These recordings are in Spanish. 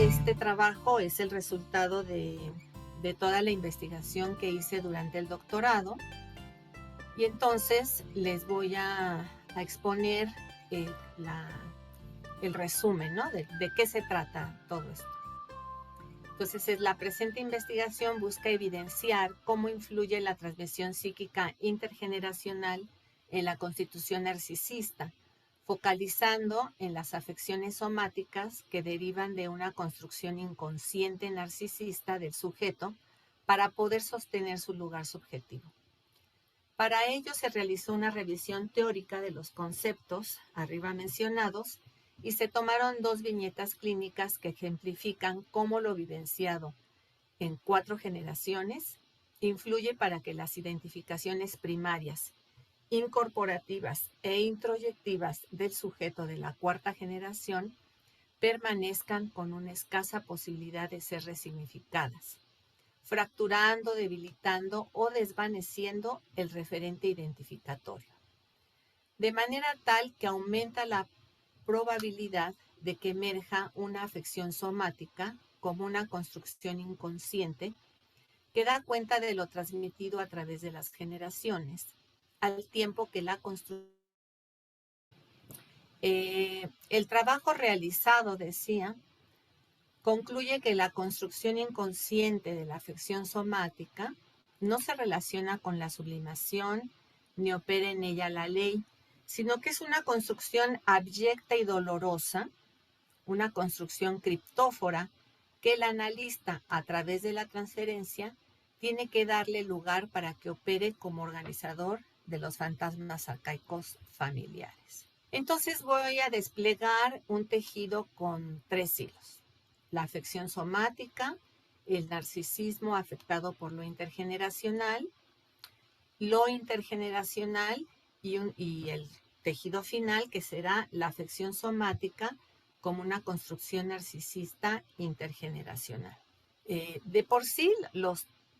este trabajo es el resultado de toda la investigación que hice durante el doctorado. Y entonces les voy a exponer el resumen, ¿no? De qué se trata todo esto. Entonces, la presente investigación busca evidenciar cómo influye la transmisión psíquica intergeneracional en la constitución narcisista, focalizando en las afecciones somáticas que derivan de una construcción inconsciente narcisista del sujeto para poder sostener su lugar subjetivo. Para ello se realizó una revisión teórica de los conceptos arriba mencionados y se tomaron 2 viñetas clínicas que ejemplifican cómo lo vivenciado en 4 generaciones influye para que las identificaciones primarias, incorporativas e introyectivas del sujeto de la 4ª generación permanezcan con una escasa posibilidad de ser resignificadas, fracturando, debilitando o desvaneciendo el referente identificatorio, de manera tal que aumenta la probabilidad de que emerja una afección somática como una construcción inconsciente que da cuenta de lo transmitido a través de las generaciones, al tiempo que la construcción. El trabajo realizado, decía, concluye que la construcción inconsciente de la afección somática no se relaciona con la sublimación ni opera en ella la ley, sino que es una construcción abyecta y dolorosa, una construcción criptófora que el analista, a través de la transferencia, tiene que darle lugar para que opere como organizador de los fantasmas arcaicos familiares. Entonces voy a desplegar un tejido con 3 hilos: la afección somática, el narcisismo afectado por lo intergeneracional y el tejido final, que será la afección somática como una construcción narcisista intergeneracional. De por sí,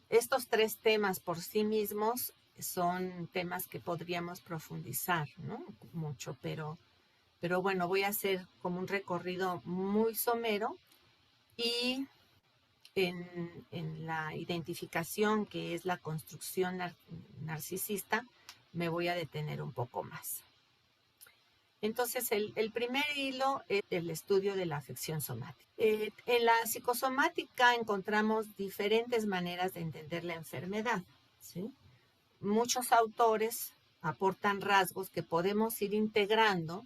estos 3 temas por sí mismos son temas que podríamos profundizar, ¿no? Mucho, pero bueno, voy a hacer como un recorrido muy somero y en la identificación, que es la construcción narcisista, me voy a detener un poco más. Entonces, el primer hilo es el estudio de la afección somática. En la psicosomática encontramos diferentes maneras de entender la enfermedad, ¿sí? Muchos autores aportan rasgos que podemos ir integrando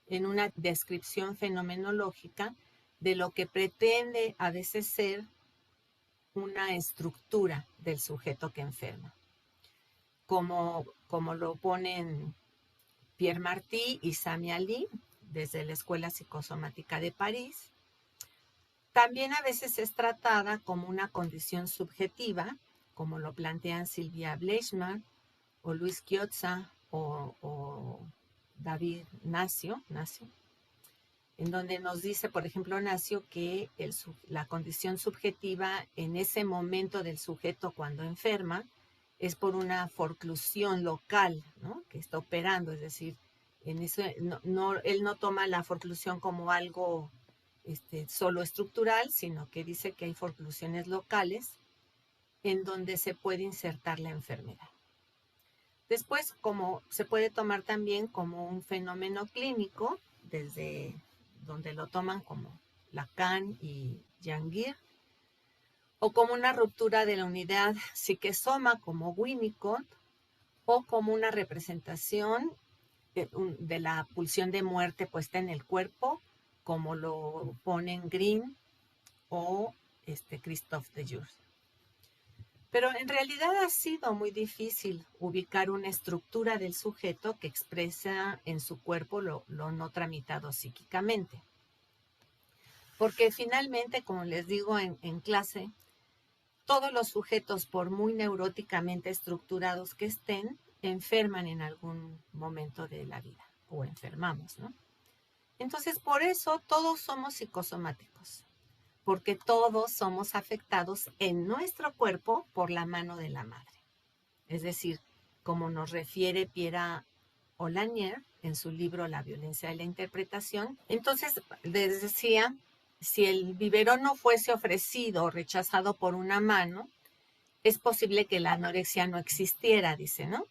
en una descripción fenomenológica de lo que pretende a veces ser una estructura del sujeto que enferma, como lo ponen Pierre Martí y Sami Ali desde la Escuela Psicosomática de París. También a veces es tratada como una condición subjetiva, como lo plantean Sylvia Bleichmann o Luis Chiozza o David Nacio, en donde nos dice, por ejemplo, Nacio, que la condición subjetiva en ese momento del sujeto cuando enferma es por una forclusión local, ¿no?, que está operando, es decir, él no toma la forclusión como algo solo estructural, sino que dice que hay forclusiones locales en donde se puede insertar la enfermedad. Después, como se puede tomar también como un fenómeno clínico, desde donde lo toman como Lacan y Jangir, o como una ruptura de la unidad psique-soma como Winnicott, o como una representación de la pulsión de muerte puesta en el cuerpo, como lo ponen Green o Christophe de Jouvre. Pero en realidad ha sido muy difícil ubicar una estructura del sujeto que expresa en su cuerpo lo no tramitado psíquicamente. Porque finalmente, como les digo en clase, todos los sujetos, por muy neuróticamente estructurados que estén, enferman en algún momento de la vida, o enfermamos, ¿no? Entonces, por eso todos somos psicosomáticos, porque todos somos afectados en nuestro cuerpo por la mano de la madre. Es decir, como nos refiere Pierre Olanier en su libro La violencia de la interpretación. Entonces, les decía si el biberón no fuese ofrecido o rechazado por una mano, es posible que la anorexia no existiera, dice, ¿no?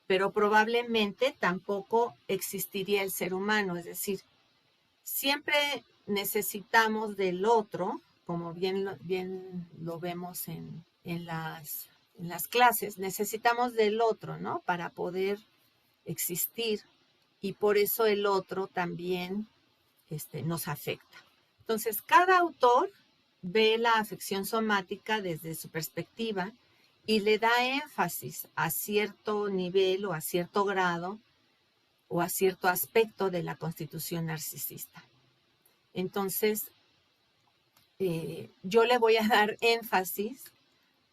Pero probablemente tampoco existiría el ser humano, es decir, siempre necesitamos del otro, como bien lo vemos en las clases, necesitamos del otro, ¿no? Para poder existir, y por eso el otro también nos afecta. Entonces, cada autor ve la afección somática desde su perspectiva y le da énfasis a cierto nivel o a cierto grado o a cierto aspecto de la constitución narcisista. Entonces, yo le voy a dar énfasis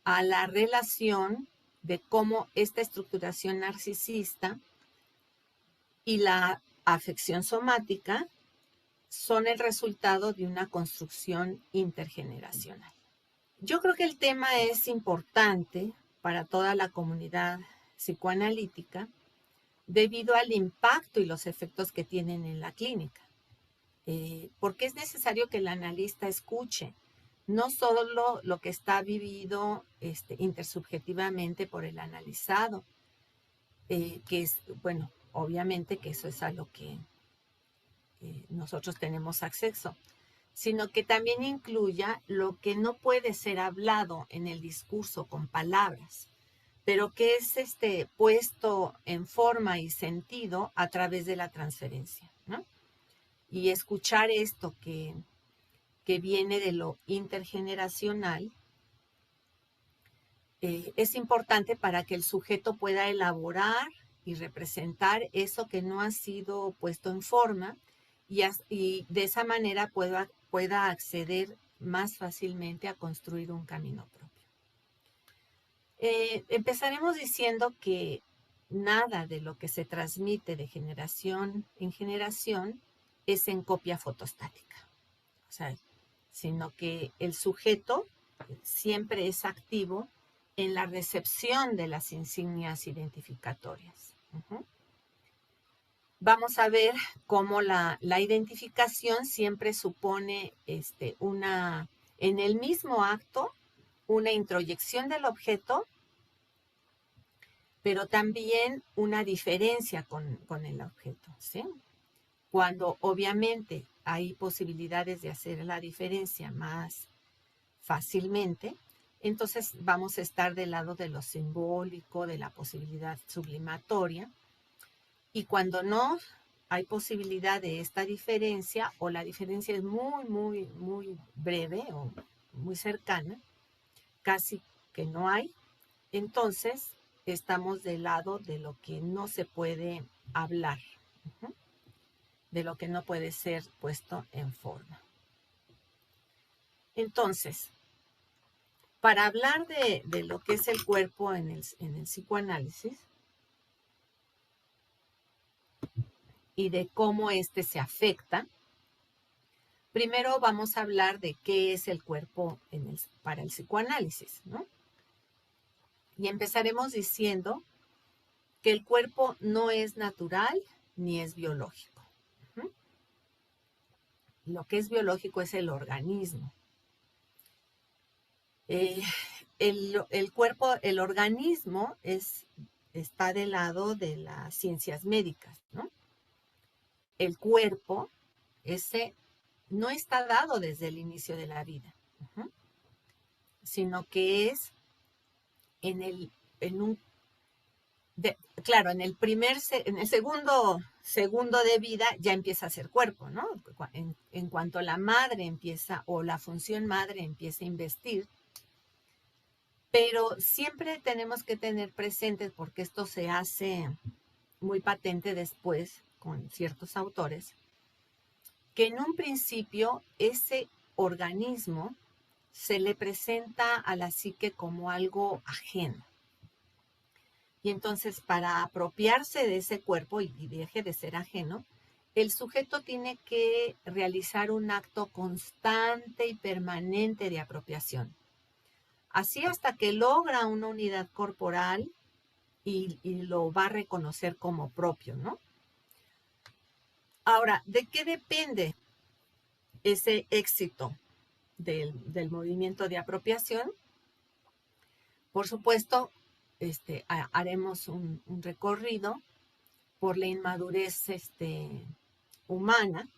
a la relación de cómo esta estructuración narcisista y la afección somática son el resultado de una construcción intergeneracional. Yo creo que el tema es importante para toda la comunidad psicoanalítica debido al impacto y los efectos que tienen en la clínica. Porque es necesario que el analista escuche no solo lo que está vivido intersubjetivamente por el analizado, que es, bueno, obviamente que eso es a lo que nosotros tenemos acceso, sino que también incluya lo que no puede ser hablado en el discurso con palabras, pero que es puesto en forma y sentido a través de la transferencia, ¿no? Y escuchar esto que viene de lo intergeneracional es importante para que el sujeto pueda elaborar y representar eso que no ha sido puesto en forma y de esa manera pueda acceder más fácilmente a construir un camino propio. Empezaremos diciendo que nada de lo que se transmite de generación en generación es en copia fotostática, o sea, sino que el sujeto siempre es activo en la recepción de las insignias identificatorias. Vamos a ver cómo la identificación siempre supone en el mismo acto una introyección del objeto, pero también una diferencia con el objeto, ¿sí? Cuando obviamente hay posibilidades de hacer la diferencia más fácilmente, entonces vamos a estar del lado de lo simbólico, de la posibilidad sublimatoria, y cuando no hay posibilidad de esta diferencia, o la diferencia es muy, muy, muy breve o muy cercana, casi que no hay, entonces estamos del lado de lo que no se puede hablar, de lo que no puede ser puesto en forma. Entonces, para hablar de lo que es el cuerpo en el psicoanálisis y de cómo se afecta, primero vamos a hablar de qué es el cuerpo para el psicoanálisis, ¿no? Y empezaremos diciendo que el cuerpo no es natural ni es biológico. Lo que es biológico es el organismo. El cuerpo, el organismo está del lado de las ciencias médicas, ¿no? El cuerpo, no está dado desde el inicio de la vida, sino que es en el segundo de vida ya empieza a ser cuerpo, ¿no? En cuanto la madre empieza, o la función madre empieza a investir, pero siempre tenemos que tener presentes, porque esto se hace muy patente después con ciertos autores, que en un principio ese organismo se le presenta a la psique como algo ajeno. Y entonces, para apropiarse de ese cuerpo y deje de ser ajeno, el sujeto tiene que realizar un acto constante y permanente de apropiación. Así hasta que logra una unidad corporal y lo va a reconocer como propio, ¿no? Ahora, ¿de qué depende ese éxito del movimiento de apropiación, por supuesto, haremos un recorrido por la inmadurez humana,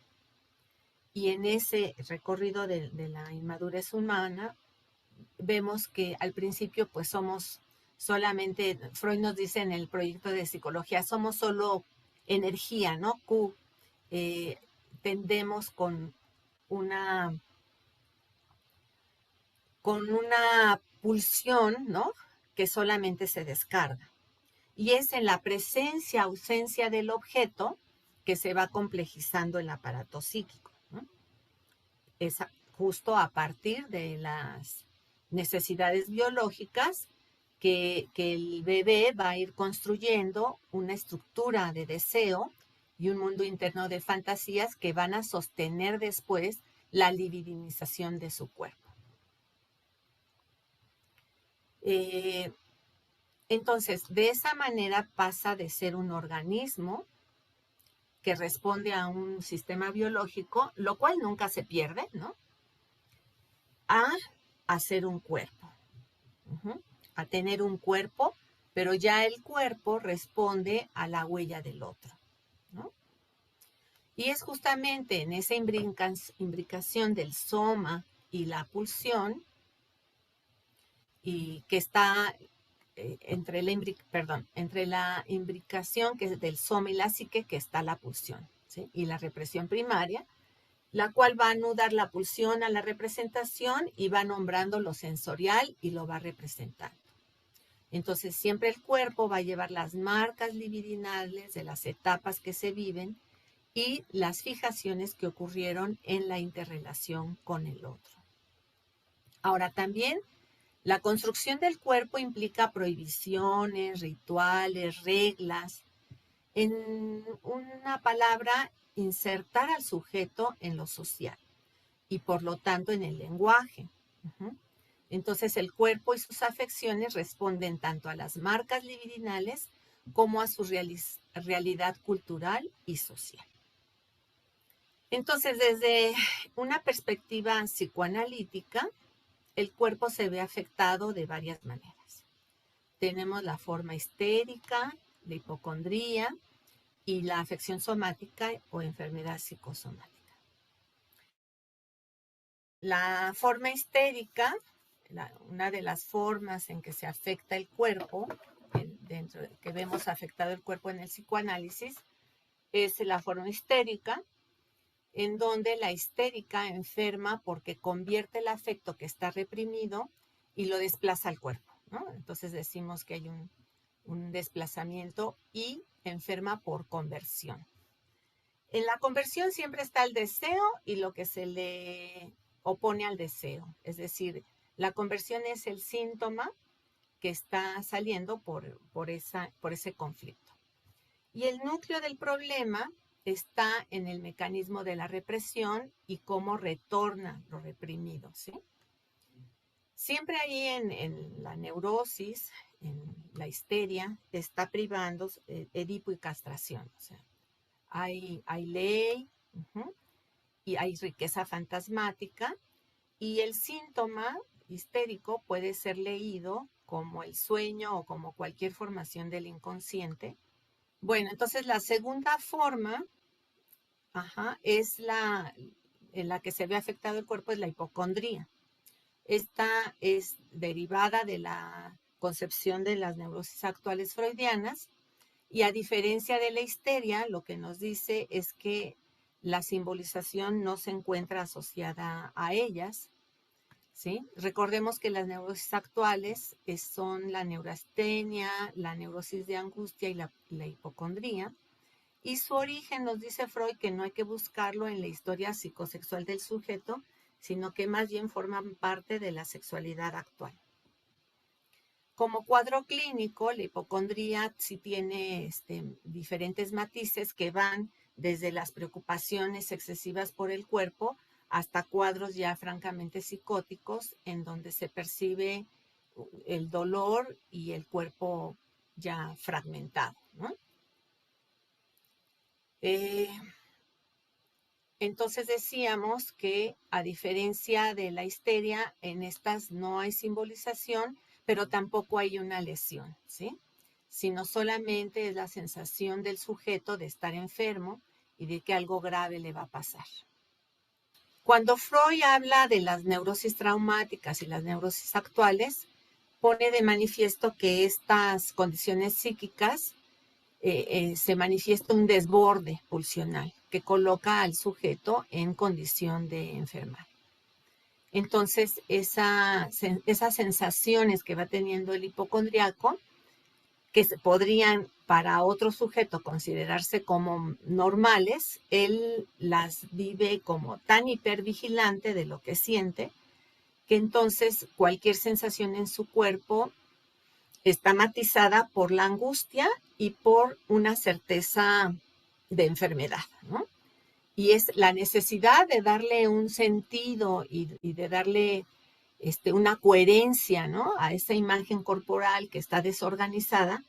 y en ese recorrido de la inmadurez humana vemos que al principio pues somos solamente, Freud nos dice en el proyecto de psicología, somos solo energía, ¿no? Q. Tendemos con una pulsión, ¿no? Que solamente se descarga. Y es en la presencia, ausencia del objeto que se va complejizando el aparato psíquico, ¿no? Es justo a partir de las necesidades biológicas que el bebé va a ir construyendo una estructura de deseo y un mundo interno de fantasías que van a sostener después la libidinización de su cuerpo. Entonces, de esa manera pasa de ser un organismo que responde a un sistema biológico, lo cual nunca se pierde, ¿no? A ser un cuerpo, a tener un cuerpo, pero ya el cuerpo responde a la huella del otro, ¿no? Y es justamente en esa imbricación del soma y la pulsión, y que está entre la imbricación que es del soma y la psique, que está la pulsión, ¿sí? Y la represión primaria, la cual va a anudar la pulsión a la representación y va nombrando lo sensorial y lo va representando. Entonces siempre el cuerpo va a llevar las marcas libidinales de las etapas que se viven y las fijaciones que ocurrieron en la interrelación con el otro. Ahora también la construcción del cuerpo implica prohibiciones, rituales, reglas. En una palabra, insertar al sujeto en lo social y por lo tanto en el lenguaje. Entonces el cuerpo y sus afecciones responden tanto a las marcas libidinales como a su realidad cultural y social. Entonces, desde una perspectiva psicoanalítica, el cuerpo se ve afectado de varias maneras. Tenemos la forma histérica, la hipocondría y la afección somática o enfermedad psicosomática. La forma histérica, una de las formas en que se afecta el cuerpo, que vemos afectado el cuerpo en el psicoanálisis, es la forma histérica, en donde la histérica enferma porque convierte el afecto que está reprimido y lo desplaza al cuerpo, ¿no? Entonces decimos que hay un desplazamiento y enferma por conversión. En la conversión siempre está el deseo y lo que se le opone al deseo. Es decir, la conversión es el síntoma que está saliendo por ese conflicto. Y el núcleo del problema está en el mecanismo de la represión y cómo retorna lo reprimido, ¿sí? Siempre ahí en la neurosis, en la histeria, está privando Edipo y castración. O sea, hay ley y hay riqueza fantasmática, y el síntoma histérico puede ser leído como el sueño o como cualquier formación del inconsciente. Bueno, entonces la segunda forma es en la que se ve afectado el cuerpo, es la hipocondría. Esta es derivada de la concepción de las neurosis actuales freudianas, y a diferencia de la histeria, lo que nos dice es que la simbolización no se encuentra asociada a ellas, ¿sí? Recordemos que las neurosis actuales son la neurastenia, la neurosis de angustia y la hipocondría. Y su origen, nos dice Freud, que no hay que buscarlo en la historia psicosexual del sujeto, sino que más bien forman parte de la sexualidad actual. Como cuadro clínico, la hipocondría sí tiene diferentes matices que van desde las preocupaciones excesivas por el cuerpo hasta cuadros ya francamente psicóticos, en donde se percibe el dolor y el cuerpo ya fragmentado, ¿no? Entonces decíamos que a diferencia de la histeria, en estas no hay simbolización, pero tampoco hay una lesión, ¿sí? Sino solamente es la sensación del sujeto de estar enfermo y de que algo grave le va a pasar. Cuando Freud habla de las neurosis traumáticas y las neurosis actuales, pone de manifiesto que estas condiciones psíquicas se manifiesta un desborde pulsional que coloca al sujeto en condición de enfermar. Entonces, esas sensaciones que va teniendo el hipocondriaco, que podrían para otro sujeto considerarse como normales, él las vive como tan hipervigilante de lo que siente, que entonces cualquier sensación en su cuerpo está matizada por la angustia y por una certeza de enfermedad, ¿no? Y es la necesidad de darle un sentido y de darle una coherencia, ¿no?, a esa imagen corporal que está desorganizada,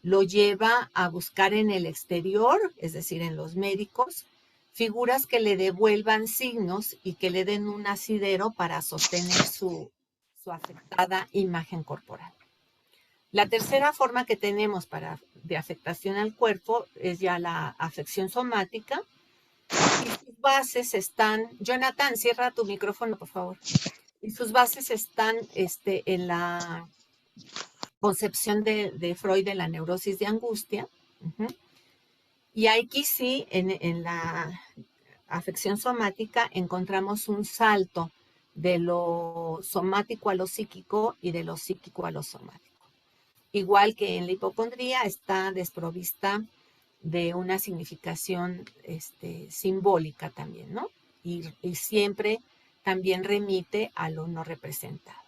lo lleva a buscar en el exterior, es decir, en los médicos, figuras que le devuelvan signos y que le den un asidero para sostener su afectada imagen corporal. La tercera forma que tenemos de afectación al cuerpo es ya la afección somática. Y sus bases están, Jonathan, cierra tu micrófono, por favor. Y sus bases están en la concepción de Freud de la neurosis de angustia. Uh-huh. Y aquí sí, en la afección somática, encontramos un salto de lo somático a lo psíquico y de lo psíquico a lo somático. Igual que en la hipocondría está desprovista de una significación simbólica también, ¿no? Y siempre también remite a lo no representado.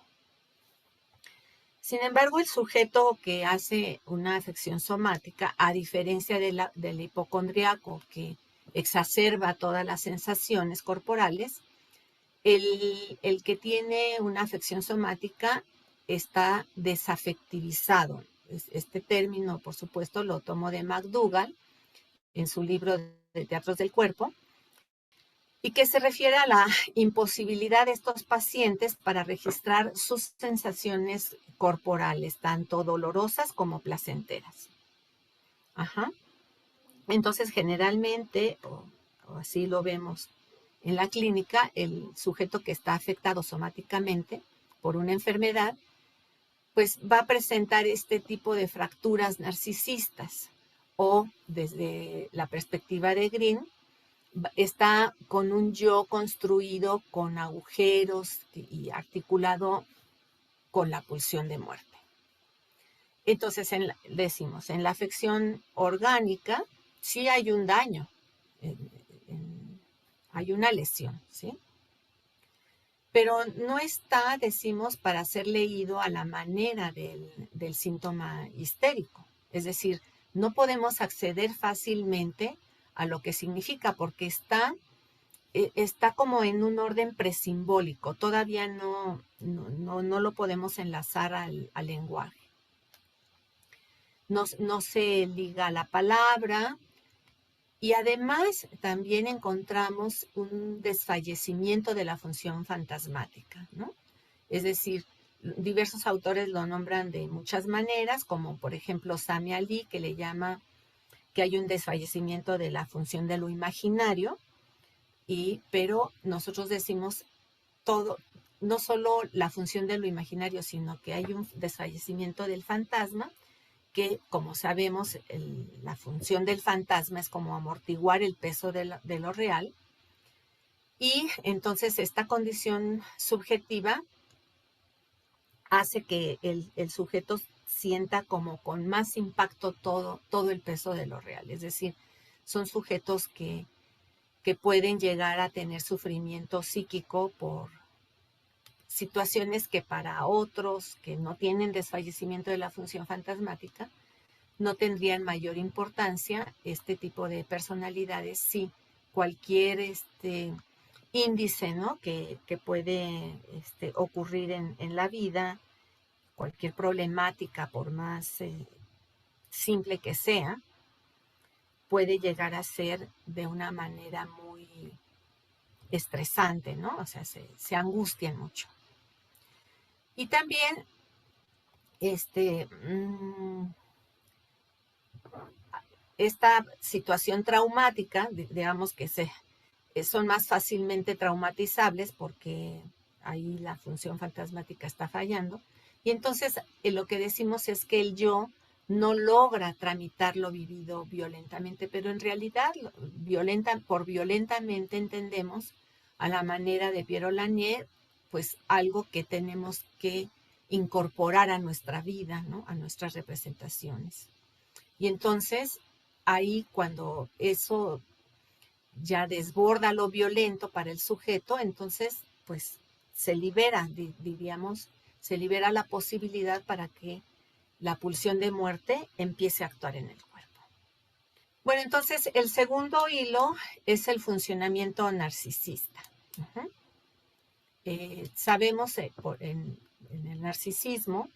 Sin embargo, el sujeto que hace una afección somática, a diferencia del hipocondriaco que exacerba todas las sensaciones corporales, el que tiene una afección somática está desafectivizado. Este término, por supuesto, lo tomó de McDougall en su libro de Teatros del Cuerpo, y que se refiere a la imposibilidad de estos pacientes para registrar sus sensaciones corporales, tanto dolorosas como placenteras. Ajá. Entonces, generalmente, o así lo vemos en la clínica, el sujeto que está afectado somáticamente por una enfermedad, pues va a presentar este tipo de fracturas narcisistas, o desde la perspectiva de Green, está con un yo construido con agujeros y articulado con la pulsión de muerte. Entonces, decimos, en la afección orgánica sí hay un daño, hay una lesión, ¿sí? Pero no está, decimos, para ser leído a la manera del síntoma histérico. Es decir, no podemos acceder fácilmente a lo que significa, porque está como en un orden presimbólico. Todavía no lo podemos enlazar al lenguaje. No se liga a la palabra. Y además también encontramos un desfallecimiento de la función fantasmática, ¿no? Es decir, diversos autores lo nombran de muchas maneras, como por ejemplo Sami Ali, que le llama que hay un desfallecimiento de la función de lo imaginario, pero nosotros decimos todo, no solo la función de lo imaginario, sino que hay un desfallecimiento del fantasma, que, como sabemos, la función del fantasma es como amortiguar el peso de lo real. Y entonces esta condición subjetiva hace que el sujeto sienta como con más impacto todo el peso de lo real. Es decir, son sujetos que pueden llegar a tener sufrimiento psíquico por situaciones que para otros que no tienen desfallecimiento de la función fantasmática no tendrían mayor importancia. Este tipo de personalidades, sí, cualquier índice, ¿no?, que puede ocurrir en la vida, cualquier problemática, por más simple que sea, puede llegar a ser de una manera muy estresante, ¿no? O sea, se angustian mucho. Y también, esta situación traumática, digamos que son más fácilmente traumatizables porque ahí la función fantasmática está fallando. Y entonces lo que decimos es que el yo no logra tramitar lo vivido violentamente, pero en realidad por violentamente entendemos a la manera de Piero Lanier, pues algo que tenemos que incorporar a nuestra vida, ¿no? A nuestras representaciones. Y entonces ahí cuando eso ya desborda lo violento para el sujeto, entonces pues se libera, diríamos, se libera la posibilidad para que la pulsión de muerte empiece a actuar en el cuerpo. Bueno, entonces el segundo hilo es el funcionamiento narcisista. Sabemos en el narcisismo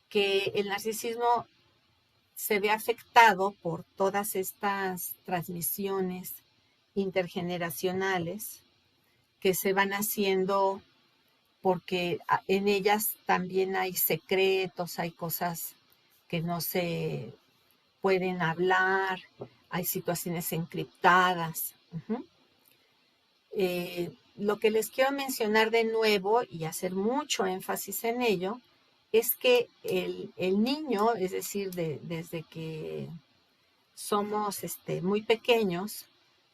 que el narcisismo se ve afectado por todas estas transmisiones intergeneracionales que se van haciendo porque en ellas también hay secretos, hay cosas que no se pueden hablar, hay situaciones encriptadas. Lo que les quiero mencionar de nuevo y hacer mucho énfasis en ello es que el niño, es decir, desde que somos muy pequeños,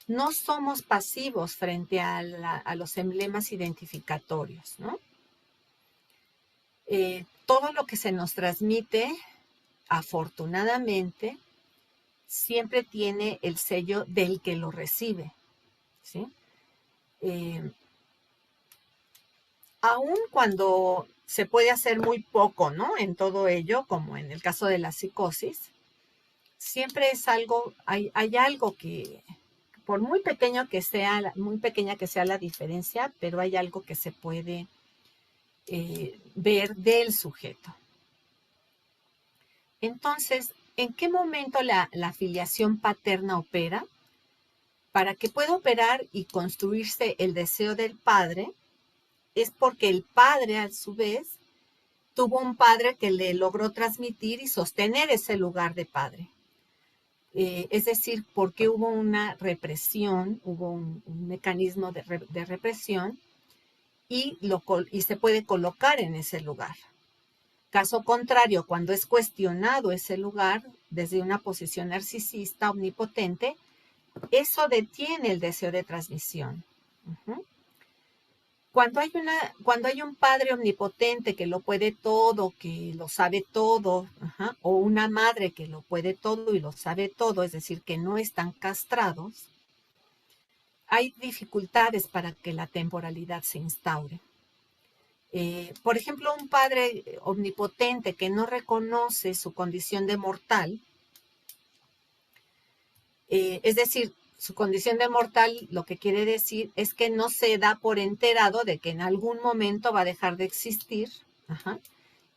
no somos pasivos frente a los emblemas identificatorios, ¿no? Todo lo que se nos transmite, afortunadamente, siempre tiene el sello del que lo recibe, ¿sí? Aun cuando se puede hacer muy poco, ¿no? En todo ello, como en el caso de la psicosis, siempre es algo, hay algo que, por muy pequeña que sea la diferencia, pero hay algo que se puede ver del sujeto. Entonces, ¿en qué momento la filiación paterna opera? Para que pueda operar y construirse el deseo del padre, es porque el padre, a su vez, tuvo un padre que le logró transmitir y sostener ese lugar de padre. Es decir, porque hubo una represión, hubo un mecanismo de represión y se puede colocar en ese lugar. Caso contrario, cuando es cuestionado ese lugar desde una posición narcisista omnipotente, eso detiene el deseo de transmisión. Cuando hay un padre omnipotente que lo puede todo, que lo sabe todo, o una madre que lo puede todo y lo sabe todo, es decir, que no están castrados, hay dificultades para que la temporalidad se instaure. Por ejemplo, un padre omnipotente que no reconoce su condición de mortal, es decir, su condición de mortal lo que quiere decir es que no se da por enterado de que en algún momento va a dejar de existir.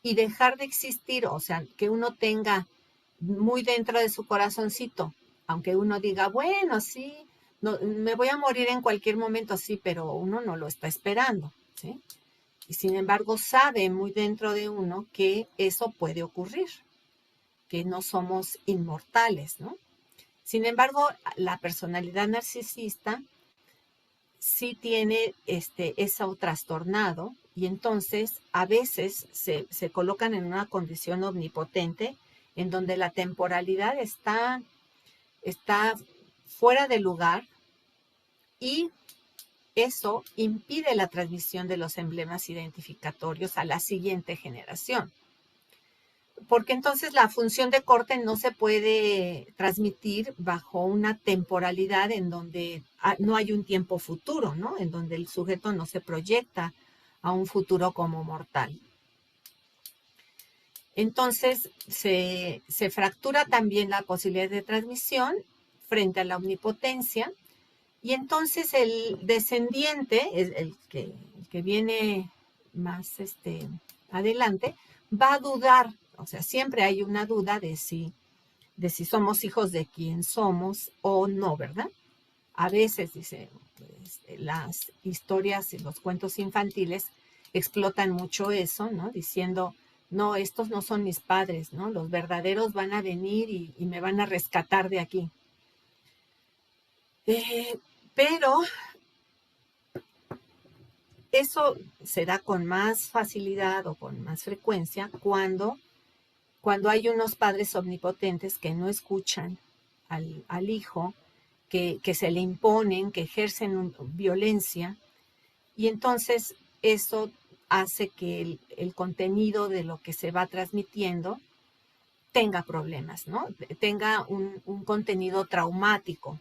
Y dejar de existir, o sea, que uno tenga muy dentro de su corazoncito, aunque uno diga, bueno, sí, no, me voy a morir en cualquier momento, sí, pero uno no lo está esperando, ¿sí? Y sin embargo sabe muy dentro de uno que eso puede ocurrir, que no somos inmortales, ¿no? Sin embargo, la personalidad narcisista sí tiene eso trastornado y entonces a veces se colocan en una condición omnipotente en donde la temporalidad está fuera de lugar y eso impide la transmisión de los emblemas identificatorios a la siguiente generación. Porque entonces la función de corte no se puede transmitir bajo una temporalidad en donde no hay un tiempo futuro, ¿no? En donde el sujeto no se proyecta a un futuro como mortal. Entonces se fractura también la posibilidad de transmisión frente a la omnipotencia y entonces el descendiente, el que viene más adelante, va a dudar. O sea, siempre hay una duda de si somos hijos de quien somos o no, ¿verdad? a veces, dice, pues, las historias y los cuentos infantiles explotan mucho eso, ¿no? Diciendo, no, estos no son mis padres, ¿no? Los verdaderos van a venir y me van a rescatar de aquí. Pero eso se da con más facilidad o con más frecuencia cuando hay unos padres omnipotentes que no escuchan al hijo, que se le imponen, que ejercen violencia, y entonces eso hace que el contenido de lo que se va transmitiendo tenga problemas, ¿no? Tenga un contenido traumático,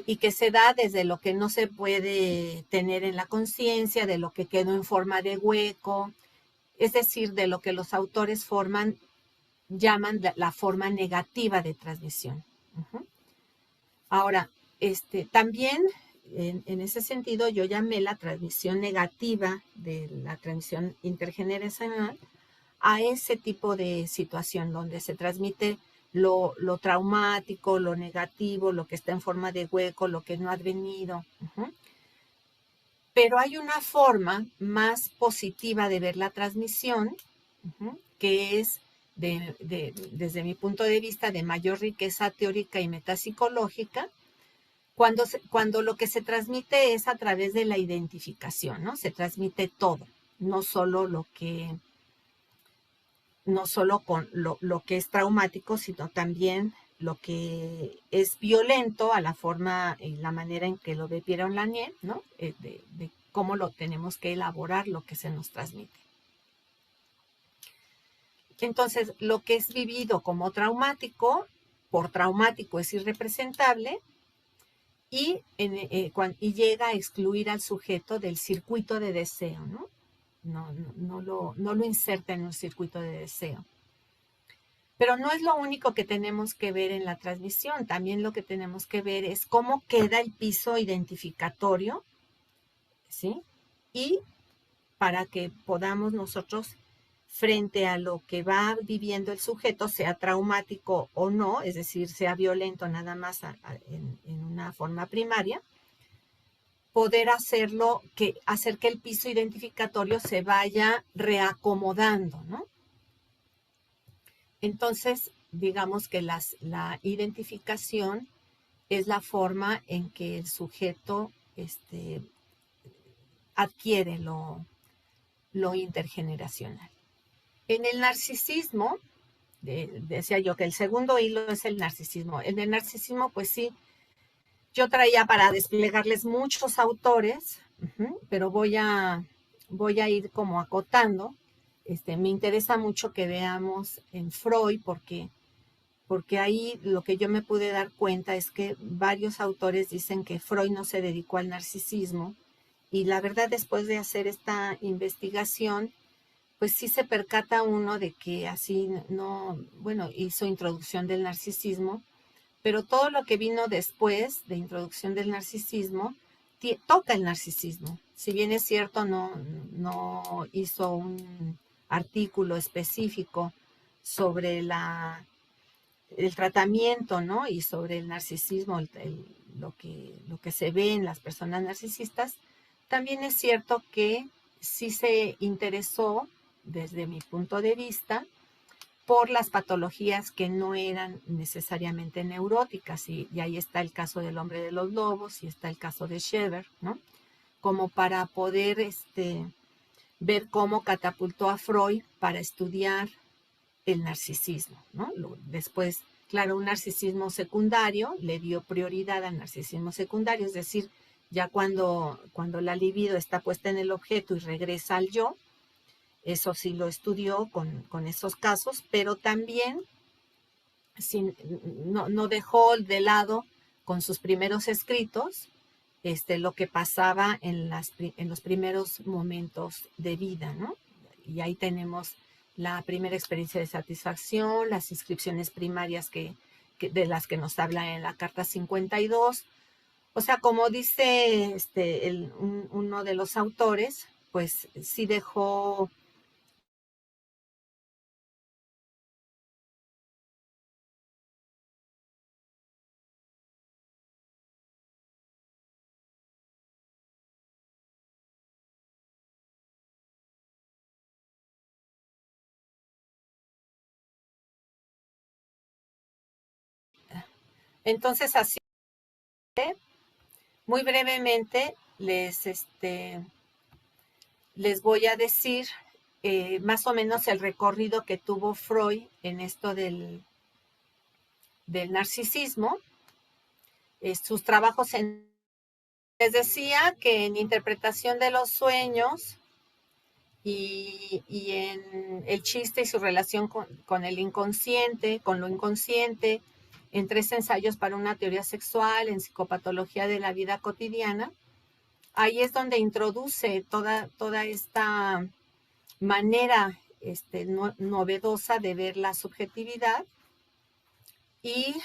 y que se da desde lo que no se puede tener en la conciencia, de lo que quedó en forma de hueco, es decir, de lo que los autores llaman la forma negativa de transmisión. Uh-huh. Ahora, también en ese sentido yo llamé la transmisión negativa de la transmisión intergeneracional a ese tipo de situación donde se transmite lo traumático, lo negativo, lo que está en forma de hueco, lo que no ha venido. Uh-huh. Pero hay una forma más positiva de ver la transmisión, uh-huh, que es, desde mi punto de vista, de mayor riqueza teórica y metapsicológica, cuando lo que se transmite es a través de la identificación, ¿no? Se transmite todo, no solo con lo que es traumático, sino también lo que es violento a la forma y la manera en que lo ve Pierre Lanier, ¿no? De cómo lo tenemos que elaborar, lo que se nos transmite. Entonces, lo que es vivido como traumático, por traumático es irrepresentable, y llega a excluir al sujeto del circuito de deseo, ¿no? No lo inserta en un circuito de deseo. Pero no es lo único que tenemos que ver en la transmisión. También lo que tenemos que ver es cómo queda el piso identificatorio, ¿sí? Y para que podamos nosotros, frente a lo que va viviendo el sujeto, sea traumático o no, es decir, sea violento nada más en una forma primaria, poder hacer que el piso identificatorio se vaya reacomodando, ¿no? Entonces, digamos que la identificación es la forma en que el sujeto adquiere lo intergeneracional. En el narcisismo, decía yo que el segundo hilo es el narcisismo. En el narcisismo, pues sí, yo traía para desplegarles muchos autores, pero voy a ir como acotando. Me interesa mucho que veamos en Freud, porque ahí lo que yo me pude dar cuenta es que varios autores dicen que Freud no se dedicó al narcisismo, y la verdad, después de hacer esta investigación, pues sí se percata uno de que así no, bueno, hizo introducción del narcisismo, pero todo lo que vino después de introducción del narcisismo toca el narcisismo. Si bien es cierto, no hizo un artículo específico sobre el tratamiento, ¿no? Y sobre el narcisismo, lo que se ve en las personas narcisistas, también es cierto que sí se interesó, desde mi punto de vista, por las patologías que no eran necesariamente neuróticas, y ahí está el caso del hombre de los lobos y está el caso de Scheber, ¿no? Como para poder ver cómo catapultó a Freud para estudiar el narcisismo, ¿no? Después, claro, un narcisismo secundario, le dio prioridad al narcisismo secundario, es decir, ya cuando la libido está puesta en el objeto y regresa al yo. Eso sí lo estudió con esos casos, pero también no dejó de lado con sus primeros escritos lo que pasaba en los primeros momentos de vida, ¿no? Y ahí tenemos la primera experiencia de satisfacción, las inscripciones primarias de las que nos habla en la carta 52. O sea, como dice uno de los autores, pues sí dejó Entonces, así, muy brevemente, les voy a decir más o menos el recorrido que tuvo Freud en esto del narcisismo. Sus trabajos les decía que en interpretación de los sueños y en el chiste y su relación con el inconsciente, con lo inconsciente, en 3 ensayos para una teoría sexual, en psicopatología de la vida cotidiana. Ahí es donde introduce toda esta manera novedosa de ver la subjetividad y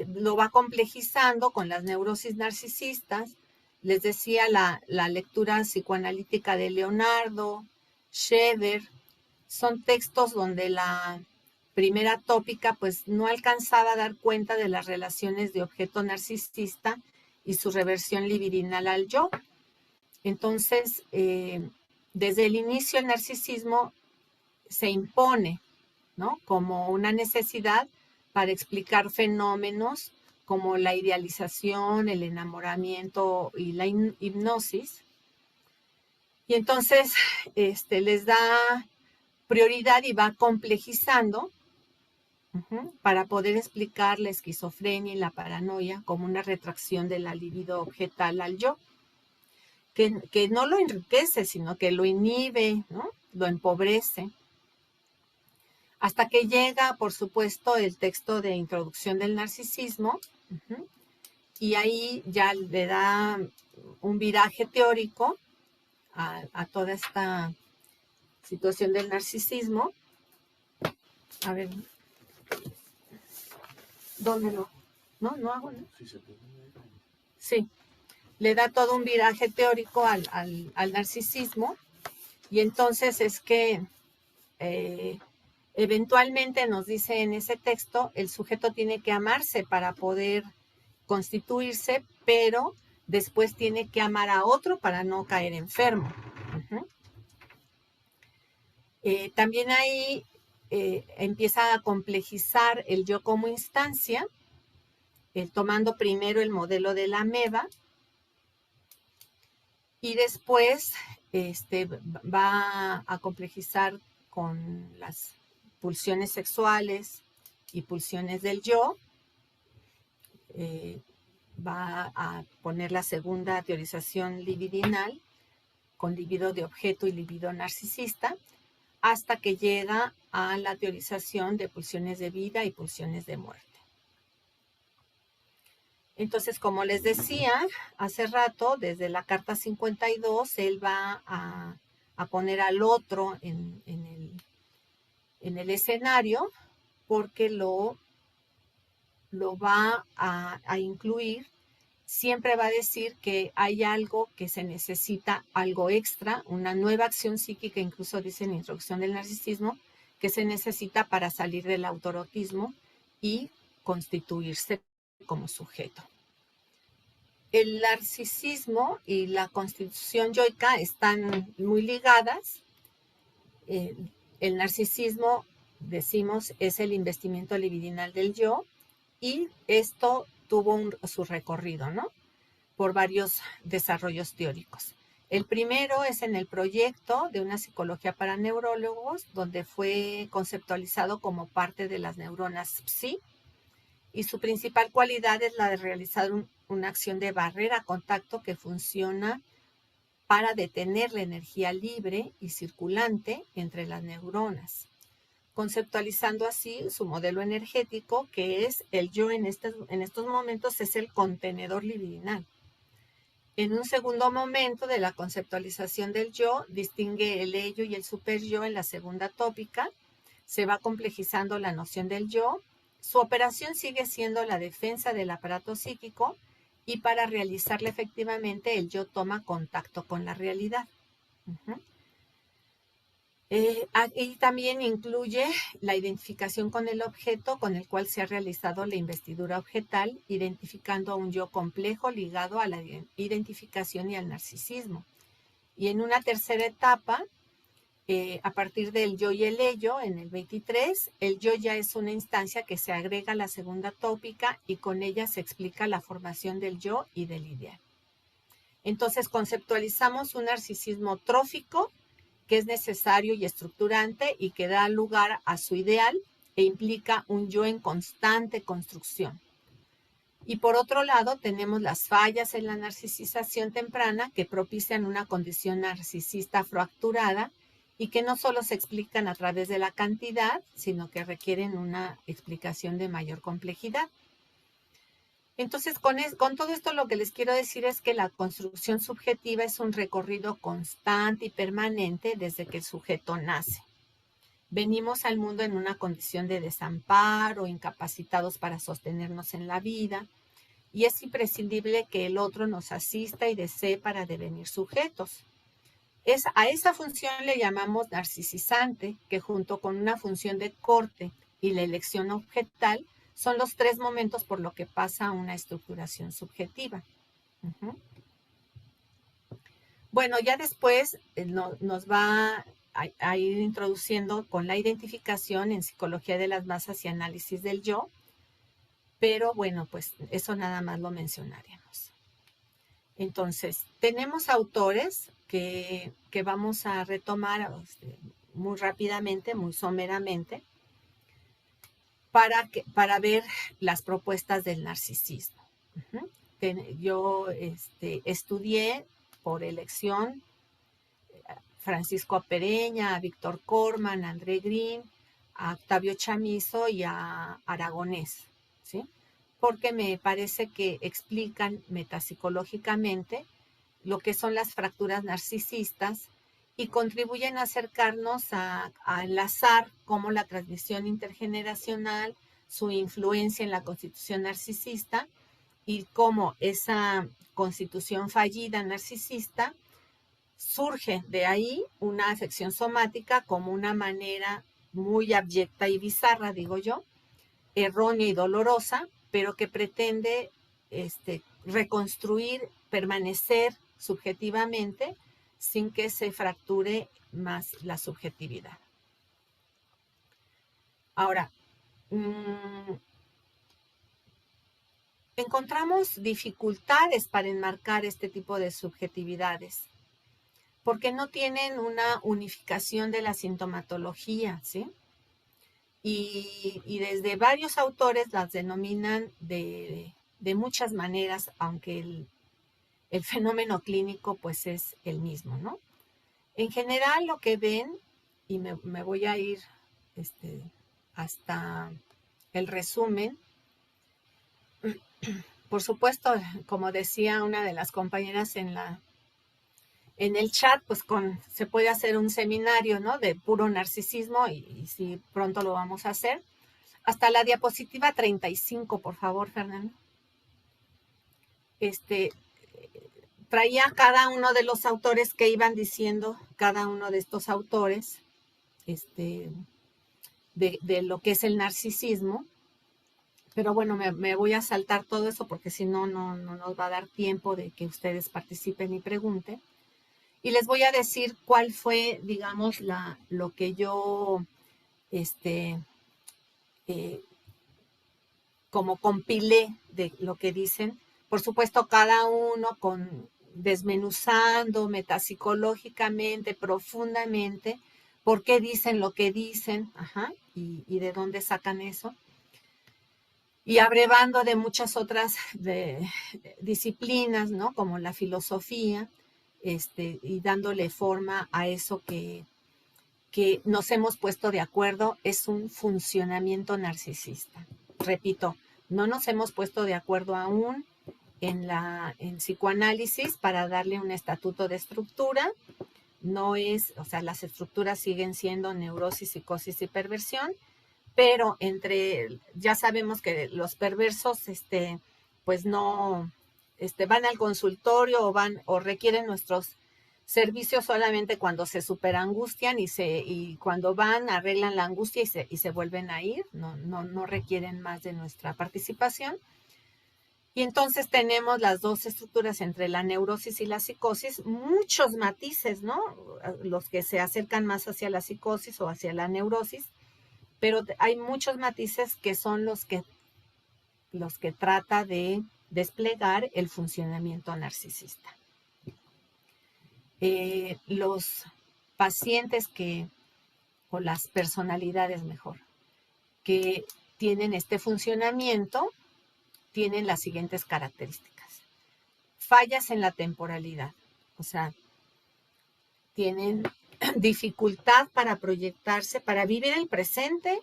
lo va complejizando con las neurosis narcisistas. Les decía la lectura psicoanalítica de Leonardo, Scheder, son textos donde la primera tópica pues no alcanzaba a dar cuenta de las relaciones de objeto narcisista y su reversión libidinal al yo. Entonces, desde el inicio el narcisismo se impone, ¿no?, como una necesidad para explicar fenómenos como la idealización, el enamoramiento y la hipnosis. Y entonces les da prioridad y va complejizando para poder explicar la esquizofrenia y la paranoia como una retracción de la libido objetal al yo, que no lo enriquece, sino que lo inhibe, ¿no?, lo empobrece. Hasta que llega, por supuesto, el texto de introducción del narcisismo, y ahí ya le da un viraje teórico a toda esta situación del narcisismo. A ver, ¿dónde lo? No hago, ¿no? Sí, le da todo un viraje teórico al narcisismo, y entonces es que eventualmente nos dice en ese texto, el sujeto tiene que amarse para poder constituirse, pero después tiene que amar a otro para no caer enfermo. También ahí empieza a complejizar el yo como instancia, tomando primero el modelo de la ameba, y después va a complejizar con las pulsiones sexuales y pulsiones del yo. Va a poner la segunda teorización libidinal con libido de objeto y libido narcisista, hasta que llega a la teorización de pulsiones de vida y pulsiones de muerte. Entonces, como les decía hace rato, desde la carta 52, él va a poner al otro en el escenario, porque lo va a incluir. Siempre va a decir que hay algo que se necesita, algo extra, una nueva acción psíquica, incluso dice en la introducción del narcisismo, que se necesita para salir del autorotismo y constituirse como sujeto. El narcisismo y la constitución yoica están muy ligadas. El narcisismo, decimos, es el investimiento libidinal del yo, y esto tuvo su recorrido, ¿no?, por varios desarrollos teóricos. El primero es en el proyecto de una psicología para neurólogos, donde fue conceptualizado como parte de las neuronas psi, y su principal cualidad es la de realizar una acción de barrera-contacto que funciona para detener la energía libre y circulante entre las neuronas, conceptualizando así su modelo energético, que es el yo en estos momentos es el contenedor libidinal. En un segundo momento de la conceptualización del yo, distingue el ello y el superyo en la segunda tópica. Se va complejizando la noción del yo. Su operación sigue siendo la defensa del aparato psíquico, y para realizarla efectivamente el yo toma contacto con la realidad. Ahí también incluye la identificación con el objeto con el cual se ha realizado la investidura objetal, identificando a un yo complejo ligado a la identificación y al narcisismo. Y en una tercera etapa a partir del yo y el ello, en el 23, el yo ya es una instancia que se agrega a la segunda tópica y con ella se explica la formación del yo y del ideal. Entonces conceptualizamos un narcisismo trófico que es necesario y estructurante y que da lugar a su ideal e implica un yo en constante construcción. Y por otro lado, tenemos las fallas en la narcisización temprana que propician una condición narcisista fracturada y que no solo se explican a través de la cantidad, sino que requieren una explicación de mayor complejidad. Entonces, con todo esto lo que les quiero decir es que la construcción subjetiva es un recorrido constante y permanente desde que el sujeto nace. Venimos al mundo en una condición de desamparo, incapacitados para sostenernos en la vida, y es imprescindible que el otro nos asista y desee para devenir sujetos. A esa función le llamamos narcisizante, que junto con una función de corte y la elección objetal, son los 3 momentos por lo que pasa una estructuración subjetiva. Bueno, ya después nos va a ir introduciendo con la identificación en psicología de las masas y análisis del yo, pero bueno, pues eso nada más lo mencionaremos. Entonces, tenemos autores que vamos a retomar muy rápidamente, muy someramente, para ver las propuestas del narcisismo. Yo estudié por elección Francisco Pereña, a Víctor Corman, a André Green, a Octavio Chamizo y a Aragonés, ¿sí? Porque me parece que explican metapsicológicamente lo que son las fracturas narcisistas y contribuyen a acercarnos a enlazar cómo la transmisión intergeneracional, su influencia en la constitución narcisista y cómo esa constitución fallida narcisista surge de ahí una afección somática como una manera muy abyecta y bizarra, digo yo, errónea y dolorosa, pero que pretende reconstruir, permanecer subjetivamente sin que se fracture más la subjetividad. Ahora, encontramos dificultades para enmarcar este tipo de subjetividades, porque no tienen una unificación de la sintomatología, ¿sí? Y desde varios autores las denominan de muchas maneras, aunque el fenómeno clínico pues es el mismo, ¿no? En general lo que ven, y me voy a ir hasta el resumen, por supuesto, como decía una de las compañeras en el chat, pues se puede hacer un seminario, ¿no? De puro narcisismo y si pronto lo vamos a hacer. Hasta la diapositiva 35, por favor, Fernando. Traía cada uno de los autores que iban diciendo, cada uno de estos autores, de lo que es el narcisismo. Pero bueno, me voy a saltar todo eso porque si no, no nos va a dar tiempo de que ustedes participen y pregunten. Y les voy a decir cuál fue, digamos, lo que yo, como compilé de lo que dicen. Por supuesto, cada uno desmenuzando metapsicológicamente, profundamente, por qué dicen lo que dicen, y de dónde sacan eso. Y abrevando de muchas otras disciplinas, ¿no? Como la filosofía, y dándole forma a eso que nos hemos puesto de acuerdo, es un funcionamiento narcisista. Repito, no nos hemos puesto de acuerdo aún en psicoanálisis para darle un estatuto de estructura. No es, o sea, las estructuras siguen siendo neurosis, psicosis y perversión, pero ya sabemos que los perversos, pues no, van al consultorio o requieren nuestros servicios solamente cuando se superangustian y cuando van arreglan la angustia y se vuelven a ir, no requieren más de nuestra participación. Y entonces tenemos las dos estructuras entre la neurosis y la psicosis, muchos matices, ¿no? Los que se acercan más hacia la psicosis o hacia la neurosis, pero hay muchos matices que son los que trata de desplegar el funcionamiento narcisista. Los pacientes o las personalidades mejor, que tienen este funcionamiento, tienen las siguientes características. Fallas en la temporalidad, o sea, tienen dificultad para proyectarse, para vivir el presente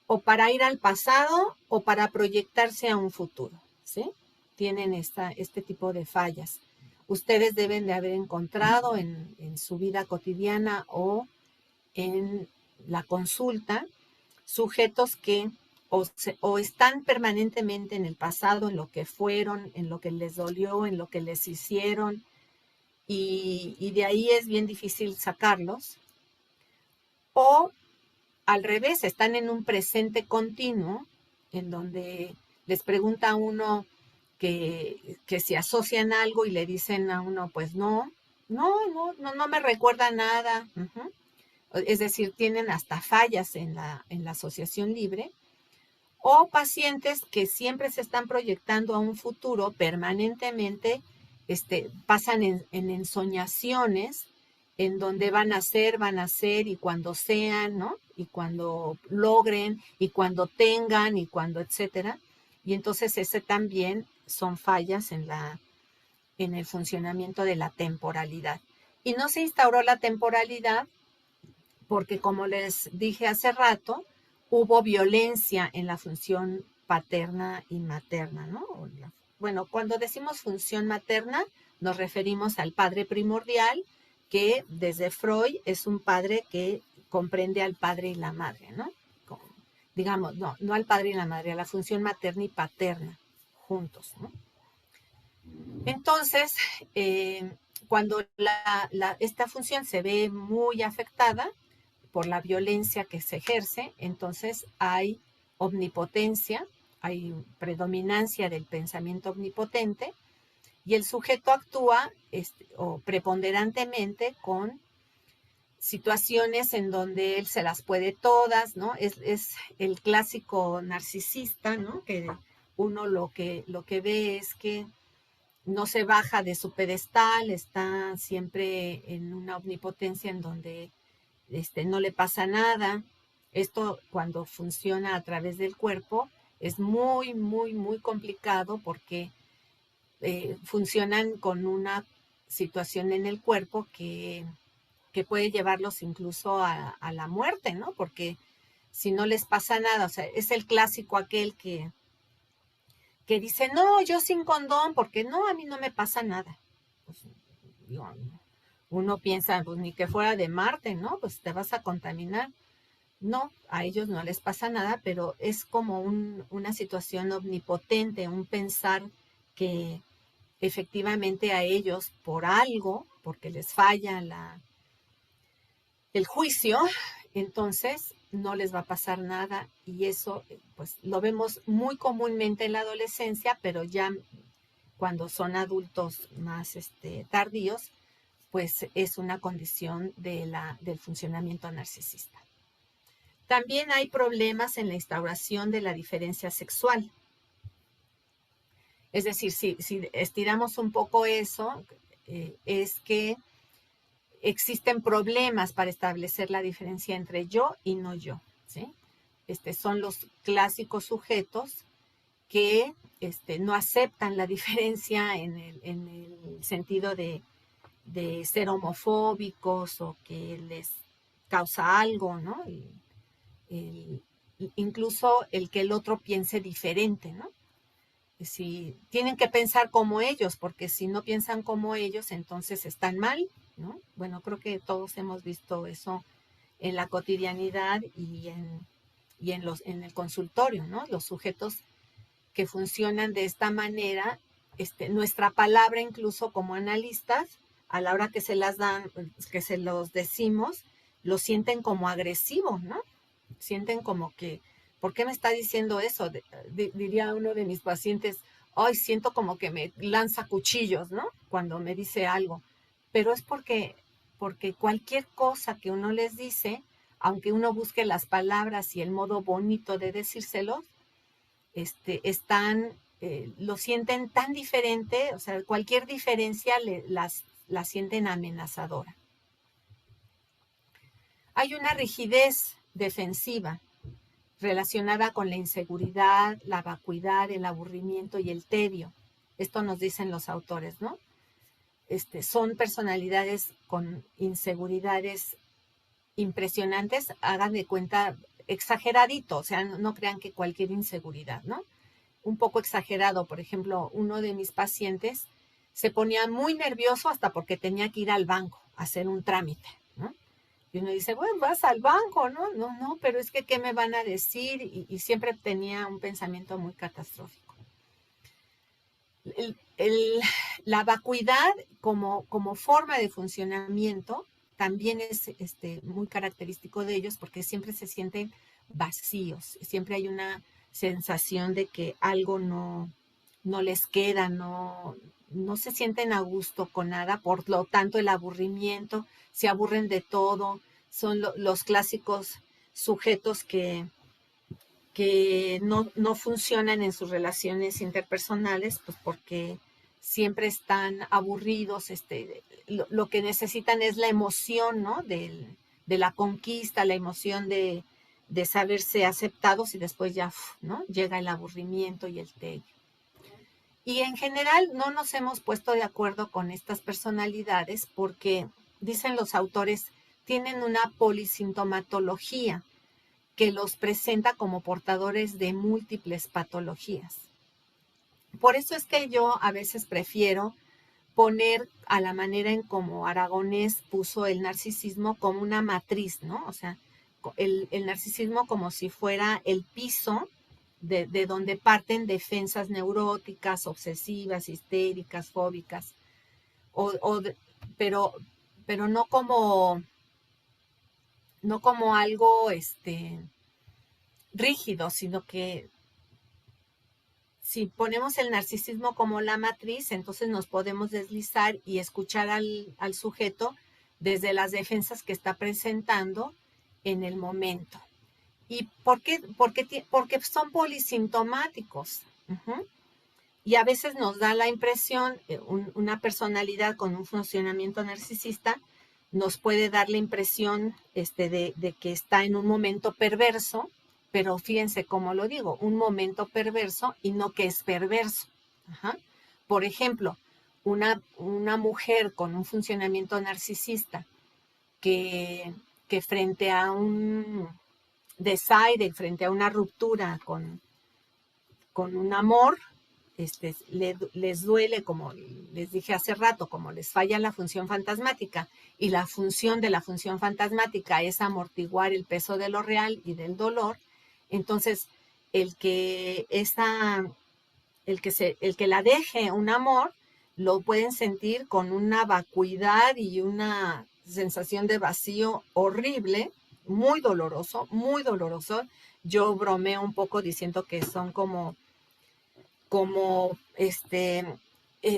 o para ir al pasado o para proyectarse a un futuro, ¿sí? Tienen este tipo de fallas. Ustedes deben de haber encontrado en su vida cotidiana o en la consulta sujetos que o están permanentemente en el pasado, en lo que fueron, en lo que les dolió, en lo que les hicieron, y de ahí es bien difícil sacarlos, o al revés, están en un presente continuo, en donde les pregunta a uno que si asocian algo y le dicen a uno, pues no me recuerda nada. Uh-huh. Es decir, tienen hasta fallas en la asociación libre, o pacientes que siempre se están proyectando a un futuro permanentemente, pasan en ensoñaciones en donde van a ser y cuando sean, ¿no? Y cuando logren, y cuando tengan, y cuando etcétera. Y entonces ese también son fallas en el funcionamiento de la temporalidad. Y no se instauró la temporalidad porque, como les dije hace rato, hubo violencia en la función paterna y materna, ¿no? Bueno, cuando decimos función materna, nos referimos al padre primordial, que desde Freud es un padre que comprende al padre y la madre, ¿no? Digamos, no al padre y la madre, a la función materna y paterna, juntos, ¿no? Entonces, cuando esta función se ve muy afectada por la violencia que se ejerce, entonces hay omnipotencia, hay predominancia del pensamiento omnipotente, y el sujeto actúa o preponderantemente con situaciones en donde él se las puede todas, ¿no? Es el clásico narcisista, ¿no? Que uno lo que ve es que no se baja de su pedestal, está siempre en una omnipotencia en donde no le pasa nada. Esto, cuando funciona a través del cuerpo, es muy, muy, muy complicado porque funcionan con una situación en el cuerpo que puede llevarlos incluso a la muerte, ¿no? Porque si no les pasa nada, o sea, es el clásico aquel que dice, no, yo sin condón, porque no, a mí no me pasa nada. Pues, uno piensa, pues ni que fuera de Marte, ¿no? Pues te vas a contaminar. No, a ellos no les pasa nada, pero es como una situación omnipotente, un pensar que efectivamente a ellos por algo, porque les falla el juicio, entonces no les va a pasar nada, y eso pues lo vemos muy comúnmente en la adolescencia, pero ya cuando son adultos más tardíos, pues es una condición del funcionamiento narcisista. También hay problemas en la instauración de la diferencia sexual. Es decir, si estiramos un poco eso, es que existen problemas para establecer la diferencia entre yo y no yo, ¿sí? Son los clásicos sujetos que no aceptan la diferencia en el sentido de ser homofóbicos o que les causa algo, ¿no? Incluso el que el otro piense diferente, ¿no? Si tienen que pensar como ellos, porque si no piensan como ellos, entonces están mal, ¿no? Bueno, creo que todos hemos visto eso en la cotidianidad y en el consultorio, ¿no? Los sujetos que funcionan de esta manera, nuestra palabra incluso como analistas, a la hora que se las dan, que se los decimos, lo sienten como agresivo, ¿no? Sienten como que, ¿por qué me está diciendo eso? Diría uno de mis pacientes, hoy siento como que me lanza cuchillos, ¿no? Cuando me dice algo. Pero es porque cualquier cosa que uno les dice, aunque uno busque las palabras y el modo bonito de decírselo, lo sienten tan diferente, o sea, cualquier diferencia la sienten amenazadora. Hay una rigidez defensiva relacionada con la inseguridad, la vacuidad, el aburrimiento y el tedio. Esto nos dicen los autores, ¿no? Son personalidades con inseguridades impresionantes, hagan de cuenta exageradito, o sea, no crean que cualquier inseguridad, ¿no? Un poco exagerado. Por ejemplo, uno de mis pacientes se ponía muy nervioso hasta porque tenía que ir al banco a hacer un trámite, ¿no? Y uno dice, bueno, vas al banco, ¿no? No, pero es que, ¿qué me van a decir? Y siempre tenía un pensamiento muy catastrófico. La vacuidad como forma de funcionamiento también es muy característico de ellos porque siempre se sienten vacíos, siempre hay una sensación de que algo no les queda, no se sienten a gusto con nada, por lo tanto el aburrimiento, se aburren de todo, son los clásicos sujetos que no funcionan en sus relaciones interpersonales, pues porque siempre están aburridos, lo que necesitan es la emoción, ¿no? De la conquista, la emoción de saberse aceptados y después ya, ¿no? Llega el aburrimiento y el tedio. Y en general no nos hemos puesto de acuerdo con estas personalidades porque, dicen los autores, tienen una polisintomatología que los presenta como portadores de múltiples patologías. Por eso es que yo a veces prefiero poner a la manera en como Aragonés puso el narcisismo como una matriz, ¿no? O sea, el narcisismo como si fuera el piso de donde parten defensas neuróticas, obsesivas, histéricas, fóbicas, pero no como algo rígido, sino que si ponemos el narcisismo como la matriz, entonces nos podemos deslizar y escuchar al sujeto desde las defensas que está presentando en el momento. ¿Y por qué? Porque son polisintomáticos. Y a veces nos da la impresión, una personalidad con un funcionamiento narcisista nos puede dar la impresión de que está en un momento perverso, pero fíjense cómo lo digo, un momento perverso y no que es perverso. Ajá. Por ejemplo, una mujer con un funcionamiento narcisista que frente a un desaire, frente a una ruptura con un amor, les duele, como les dije hace rato, como les falla la función fantasmática, y la función de la función fantasmática es amortiguar el peso de lo real y del dolor, entonces el que la deje un amor, lo pueden sentir con una vacuidad y una sensación de vacío horrible, muy doloroso, muy doloroso. Yo bromeo un poco diciendo que son como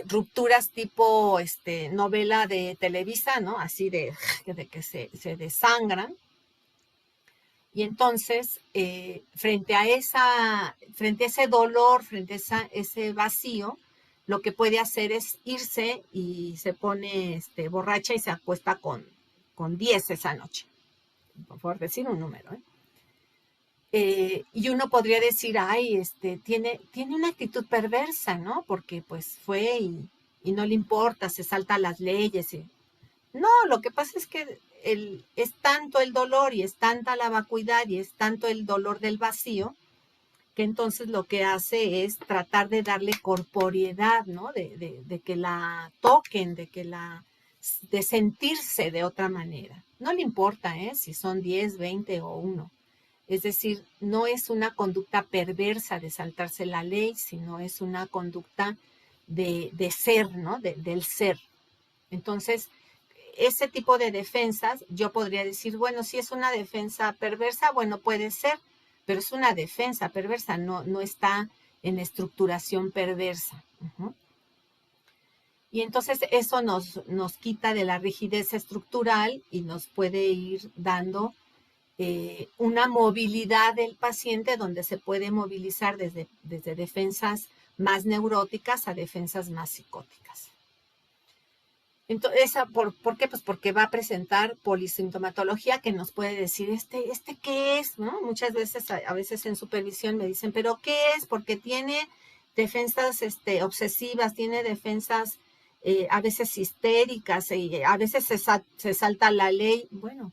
rupturas tipo novela de Televisa, ¿no? Así de que se desangran. Y entonces, frente a ese dolor, frente a ese vacío, lo que puede hacer es irse y se pone borracha y se acuesta con 10 esa noche, por decir un número, ¿eh? Y uno podría decir, ay, tiene una actitud perversa, ¿no? Porque pues fue y no le importa, se salta las leyes. No, lo que pasa es que es tanto el dolor y es tanta la vacuidad y es tanto el dolor del vacío, que entonces lo que hace es tratar de darle corporeidad, ¿no? De que la toquen, de sentirse de otra manera. No le importa, si son 10, 20 o 1. Es decir, no es una conducta perversa de saltarse la ley, sino es una conducta de ser, ¿no? Del ser. Entonces, ese tipo de defensas, yo podría decir, bueno, si es una defensa perversa, bueno, puede ser, pero es una defensa perversa, no está en estructuración perversa. Y entonces eso nos quita de la rigidez estructural y nos puede ir dando una movilidad del paciente donde se puede movilizar desde defensas más neuróticas a defensas más psicóticas. Entonces, ¿por qué? Pues porque va a presentar polisintomatología que nos puede decir, ¿este qué es? ¿No? Muchas veces, a veces en supervisión me dicen, ¿pero qué es? Porque tiene defensas obsesivas, tiene defensas a veces histéricas, y a veces se salta la ley. Bueno,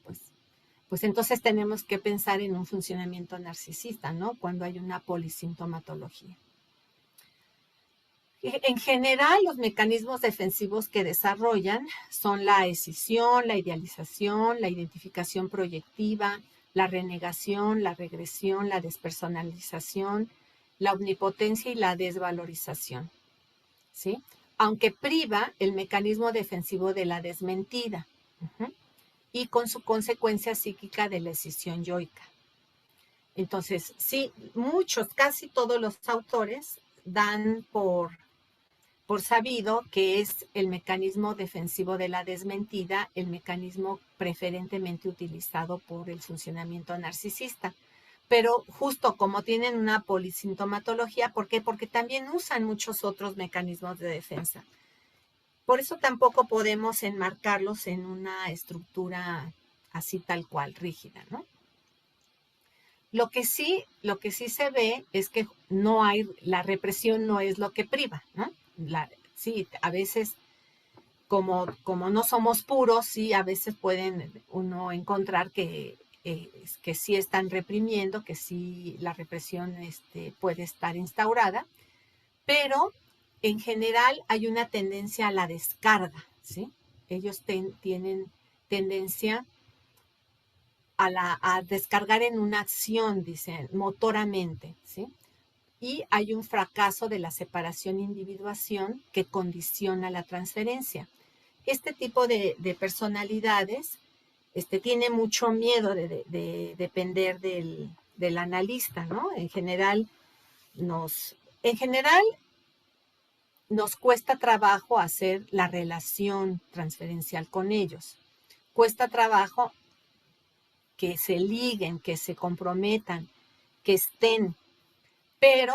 pues entonces tenemos que pensar en un funcionamiento narcisista, ¿no? Cuando hay una polisintomatología. En general, los mecanismos defensivos que desarrollan son la escisión, la idealización, la identificación proyectiva, la renegación, la regresión, la despersonalización, la omnipotencia y la desvalorización, ¿sí? Aunque priva el mecanismo defensivo de la desmentida y con su consecuencia psíquica de la escisión yoica. Entonces, sí, casi todos los autores dan por sabido que es el mecanismo defensivo de la desmentida, el mecanismo preferentemente utilizado por el funcionamiento narcisista. Pero justo como tienen una polisintomatología, ¿por qué? Porque también usan muchos otros mecanismos de defensa. Por eso tampoco podemos enmarcarlos en una estructura así tal cual, rígida, ¿no? Lo que sí se ve es que la represión no es lo que priva, ¿no? Sí, a veces, como no somos puros, sí, a veces pueden uno encontrar que sí están reprimiendo, que sí la represión puede estar instaurada, pero en general hay una tendencia a la descarga, ¿sí? Ellos tienen tendencia a descargar en una acción, dicen, motoramente, ¿sí? Y hay un fracaso de la separación-individuación que condiciona la transferencia. Este tipo de personalidades tiene mucho miedo de depender del analista, ¿no? En general nos cuesta trabajo hacer la relación transferencial con ellos. Cuesta trabajo que se liguen, que se comprometan, que estén. Pero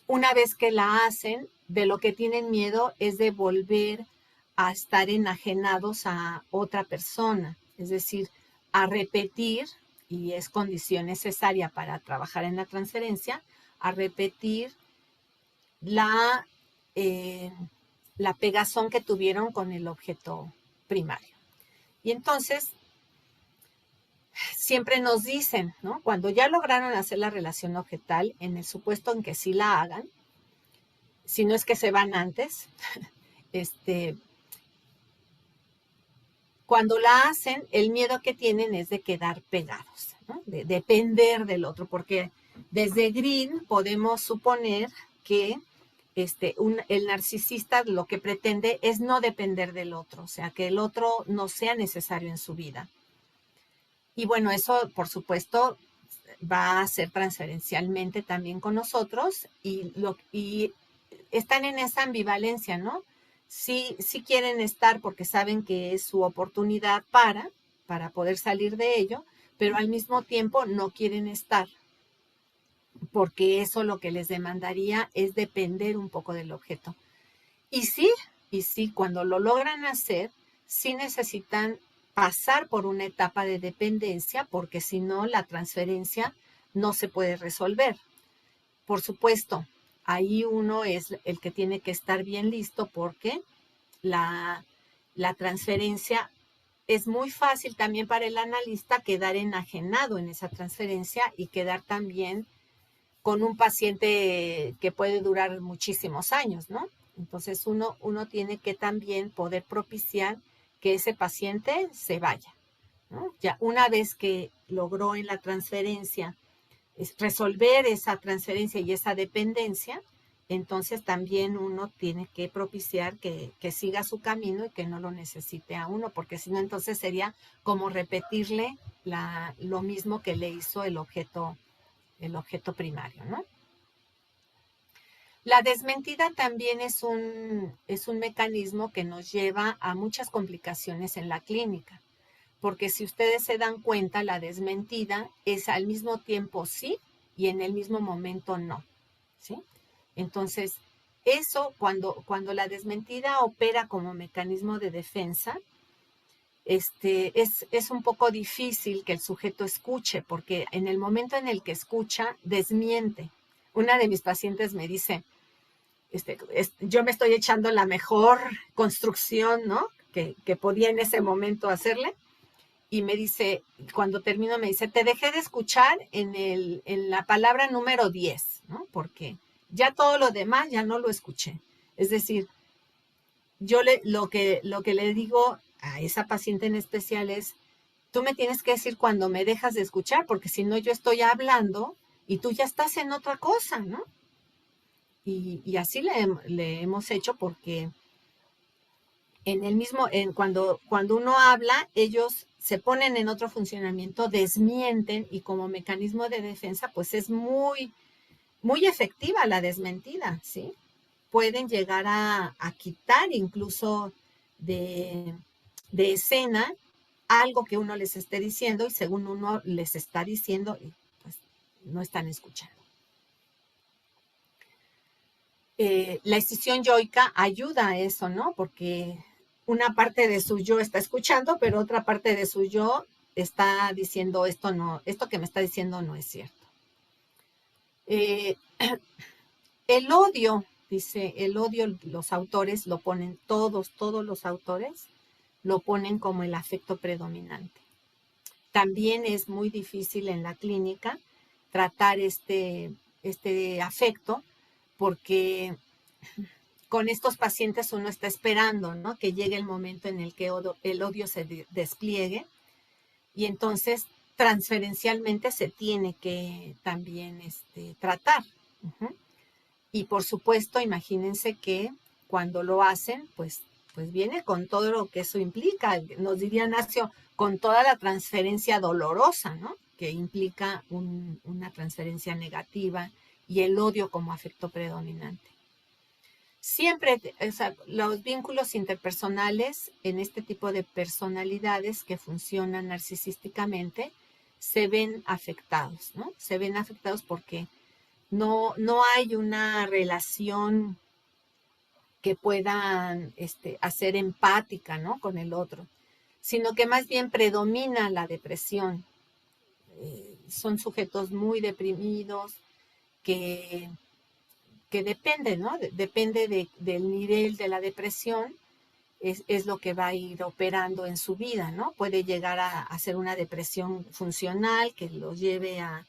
una vez que la hacen, de lo que tienen miedo es de volver a estar enajenados a otra persona, es decir, a repetir, y es condición necesaria para trabajar en la transferencia, a repetir la pegazón que tuvieron con el objeto primario. Y entonces, siempre nos dicen, ¿no? Cuando ya lograron hacer la relación objetal, en el supuesto en que sí la hagan, si no es que se van antes, cuando la hacen, el miedo que tienen es de quedar pegados, ¿no? De depender del otro, porque desde Green podemos suponer que el narcisista lo que pretende es no depender del otro, o sea, que el otro no sea necesario en su vida. Y bueno, eso, por supuesto, va a ser transferencialmente también con nosotros y están en esa ambivalencia, ¿no? Sí quieren estar porque saben que es su oportunidad para poder salir de ello, pero al mismo tiempo no quieren estar porque eso lo que les demandaría es depender un poco del objeto. Y sí, cuando lo logran hacer, sí necesitan pasar por una etapa de dependencia, porque si no, la transferencia no se puede resolver. Por supuesto, ahí uno es el que tiene que estar bien listo porque la transferencia es muy fácil también para el analista quedar enajenado en esa transferencia y quedar también con un paciente que puede durar muchísimos años, ¿no? Entonces uno tiene que también poder propiciar que ese paciente se vaya, ¿no? Ya una vez que logró en la transferencia resolver esa transferencia y esa dependencia, entonces también uno tiene que propiciar que siga su camino y que no lo necesite a uno, porque si no, entonces sería como repetirle lo mismo que le hizo el objeto el objeto primario, ¿no? La desmentida también es un mecanismo que nos lleva a muchas complicaciones en la clínica, porque si ustedes se dan cuenta, la desmentida es al mismo tiempo sí y en el mismo momento no, ¿sí? Entonces, eso cuando la desmentida opera como mecanismo de defensa, es un poco difícil que el sujeto escuche, porque en el momento en el que escucha, desmiente. Una de mis pacientes me dice, yo me estoy echando la mejor construcción, ¿no? Que podía en ese momento hacerle. Y me dice, cuando termino, me dice, te dejé de escuchar en la palabra número 10, ¿no? Porque ya todo lo demás ya no lo escuché. Es decir, yo lo que le digo a esa paciente en especial es, tú me tienes que decir cuando me dejas de escuchar, porque si no yo estoy hablando y tú ya estás en otra cosa, ¿no? Y así le hemos hecho porque cuando uno habla, ellos se ponen en otro funcionamiento, desmienten y como mecanismo de defensa, pues es muy, muy efectiva la desmentida, ¿sí? Pueden llegar a quitar incluso de escena algo que uno les esté diciendo y según uno les está diciendo, pues no están escuchando. La escisión yoica ayuda a eso, ¿no? Porque una parte de su yo está escuchando, pero otra parte de su yo está diciendo esto que me está diciendo no es cierto. El odio, dice, el odio, los autores lo ponen, todos los autores lo ponen como el afecto predominante. También es muy difícil en la clínica tratar este afecto porque con estos pacientes uno está esperando, ¿no? Que llegue el momento en el que el odio se despliegue y entonces transferencialmente se tiene que también tratar. Y por supuesto, imagínense que cuando lo hacen, pues viene con todo lo que eso implica. Nos diría Nacio, con toda la transferencia dolorosa, ¿no? Que implica una transferencia negativa y el odio como afecto predominante. Siempre, o sea, los vínculos interpersonales en este tipo de personalidades que funcionan narcisísticamente se ven afectados, ¿no? Se ven afectados porque no hay una relación que puedan hacer empática, ¿no? Con el otro, sino que más bien predomina la depresión. Son sujetos muy deprimidos que depende, ¿no? Depende del nivel de la depresión, es lo que va a ir operando en su vida, ¿no? Puede llegar a ser una depresión funcional que los lleve a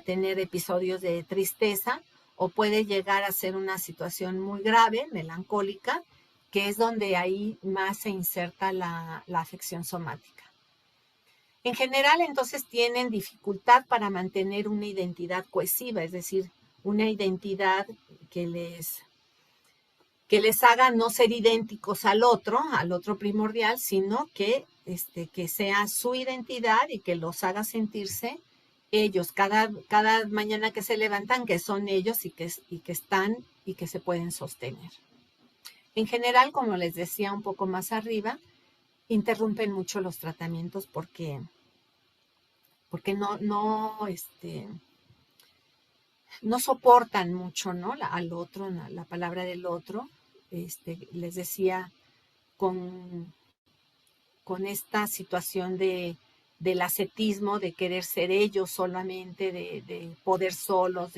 tener episodios de tristeza, o puede llegar a ser una situación muy grave, melancólica, que es donde ahí más se inserta la afección somática. En general, entonces, tienen dificultad para mantener una identidad cohesiva, es decir, una identidad que les haga no ser idénticos al otro primordial, sino que sea su identidad y que los haga sentirse ellos cada mañana que se levantan, que son ellos y que están y que se pueden sostener. En general, como les decía un poco más arriba, interrumpen mucho los tratamientos porque no soportan mucho, ¿no? Al otro, la palabra del otro. Les decía, con esta situación del ascetismo, de querer ser ellos solamente, de poder solos,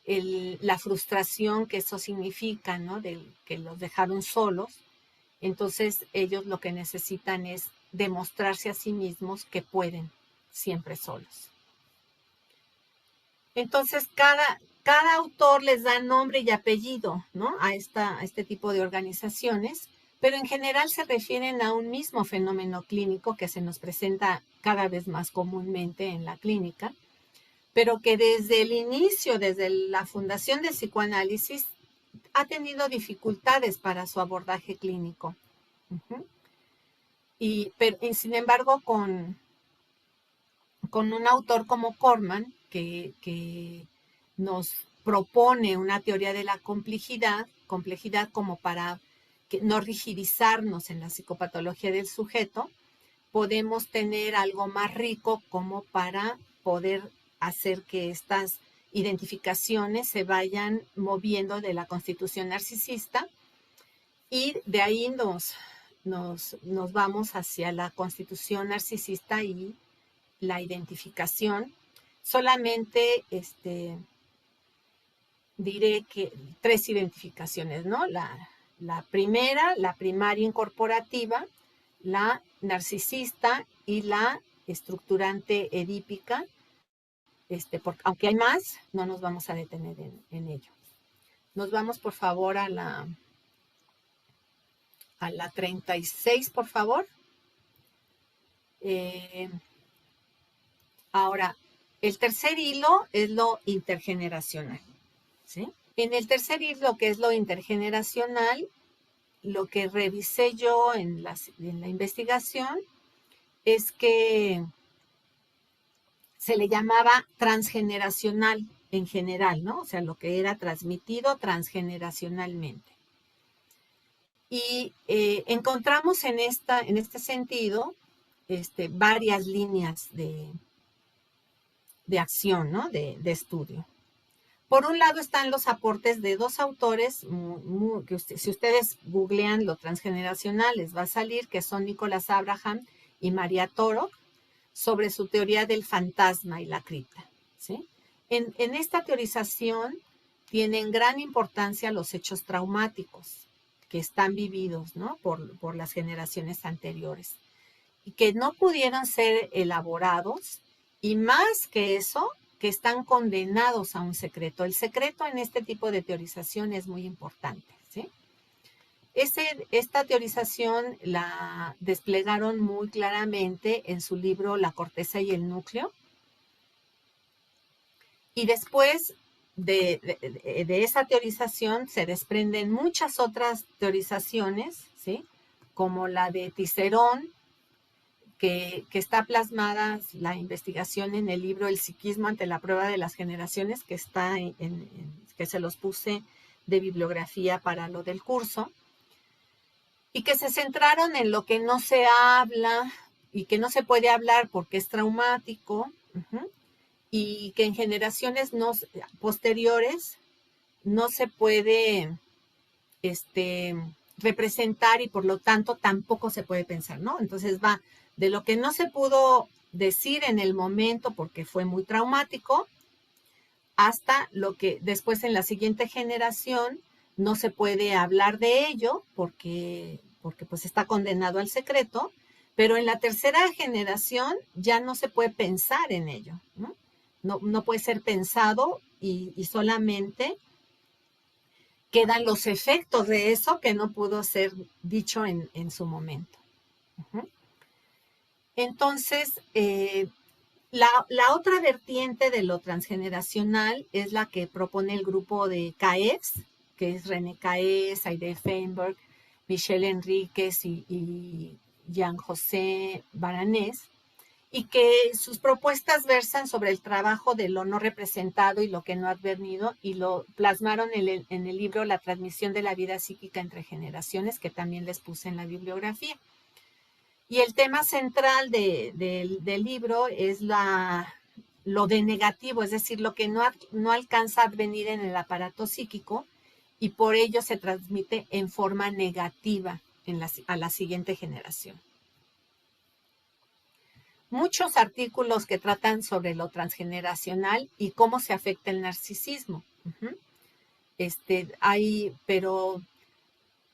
la frustración que eso significa, ¿no? De que los dejaron solos. Entonces ellos lo que necesitan es demostrarse a sí mismos que pueden siempre solos. Entonces, cada autor les da nombre y apellido, ¿no? a este tipo de organizaciones, pero en general se refieren a un mismo fenómeno clínico que se nos presenta cada vez más comúnmente en la clínica, pero que desde el inicio, desde la fundación del psicoanálisis, ha tenido dificultades para su abordaje clínico. Y sin embargo, con un autor como Corman, que nos propone una teoría de la complejidad como para no rigidizarnos en la psicopatología del sujeto, podemos tener algo más rico como para poder hacer que estas identificaciones se vayan moviendo de la constitución narcisista, y de ahí nos vamos hacia la constitución narcisista y la identificación. Solamente diré que 3 identificaciones, ¿no? La primera, la primaria incorporativa, la narcisista y la estructurante edípica. Porque, aunque hay más, no nos vamos a detener en ello. Nos vamos, por favor, a la 36, por favor. Ahora, el tercer hilo es lo intergeneracional, ¿sí? En el tercer hilo, que es lo intergeneracional, lo que revisé yo en la investigación es que se le llamaba transgeneracional en general, ¿no? O sea, lo que era transmitido transgeneracionalmente. Y encontramos en este sentido varias líneas de acción, ¿no? De estudio. Por un lado están los aportes de 2 autores, que si ustedes googlean lo transgeneracional, les va a salir, que son Nicholas Abraham y Maria Torok, sobre su teoría del fantasma y la cripta, ¿sí? En esta teorización tienen gran importancia los hechos traumáticos que están vividos, ¿no? por las generaciones anteriores y que no pudieron ser elaborados, y más que eso, que están condenados a un secreto. El secreto en este tipo de teorización es muy importante, ¿sí? Esta teorización la desplegaron muy claramente en su libro La corteza y el núcleo. Y después de esa teorización se desprenden muchas otras teorizaciones, ¿sí? Como la de Cicerón, que está plasmada la investigación en el libro El psiquismo ante la prueba de las generaciones, que está que se los puse de bibliografía para lo del curso, y que se centraron en lo que no se habla y que no se puede hablar porque es traumático, y que en generaciones posteriores no se puede representar y por lo tanto tampoco se puede pensar, ¿no? Entonces va de lo que no se pudo decir en el momento porque fue muy traumático, hasta lo que después en la siguiente generación no se puede hablar de ello porque pues está condenado al secreto, pero en la tercera generación ya no se puede pensar en ello, ¿no? No puede ser pensado y solamente quedan los efectos de eso que no pudo ser dicho en su momento. Entonces, la otra vertiente de lo transgeneracional es la que propone el grupo de Caes, que es René Caes, Aide Feinberg, Michelle Enríquez y Jean-José Baranés, y que sus propuestas versan sobre el trabajo de lo no representado y lo que no advertido, y lo plasmaron en el libro La transmisión de la vida psíquica entre generaciones, que también les puse en la bibliografía. Y el tema central del libro es lo de negativo, es decir, lo que no alcanza a advenir en el aparato psíquico y por ello se transmite en forma negativa a la siguiente generación. Muchos artículos que tratan sobre lo transgeneracional y cómo se afecta el narcisismo. Pero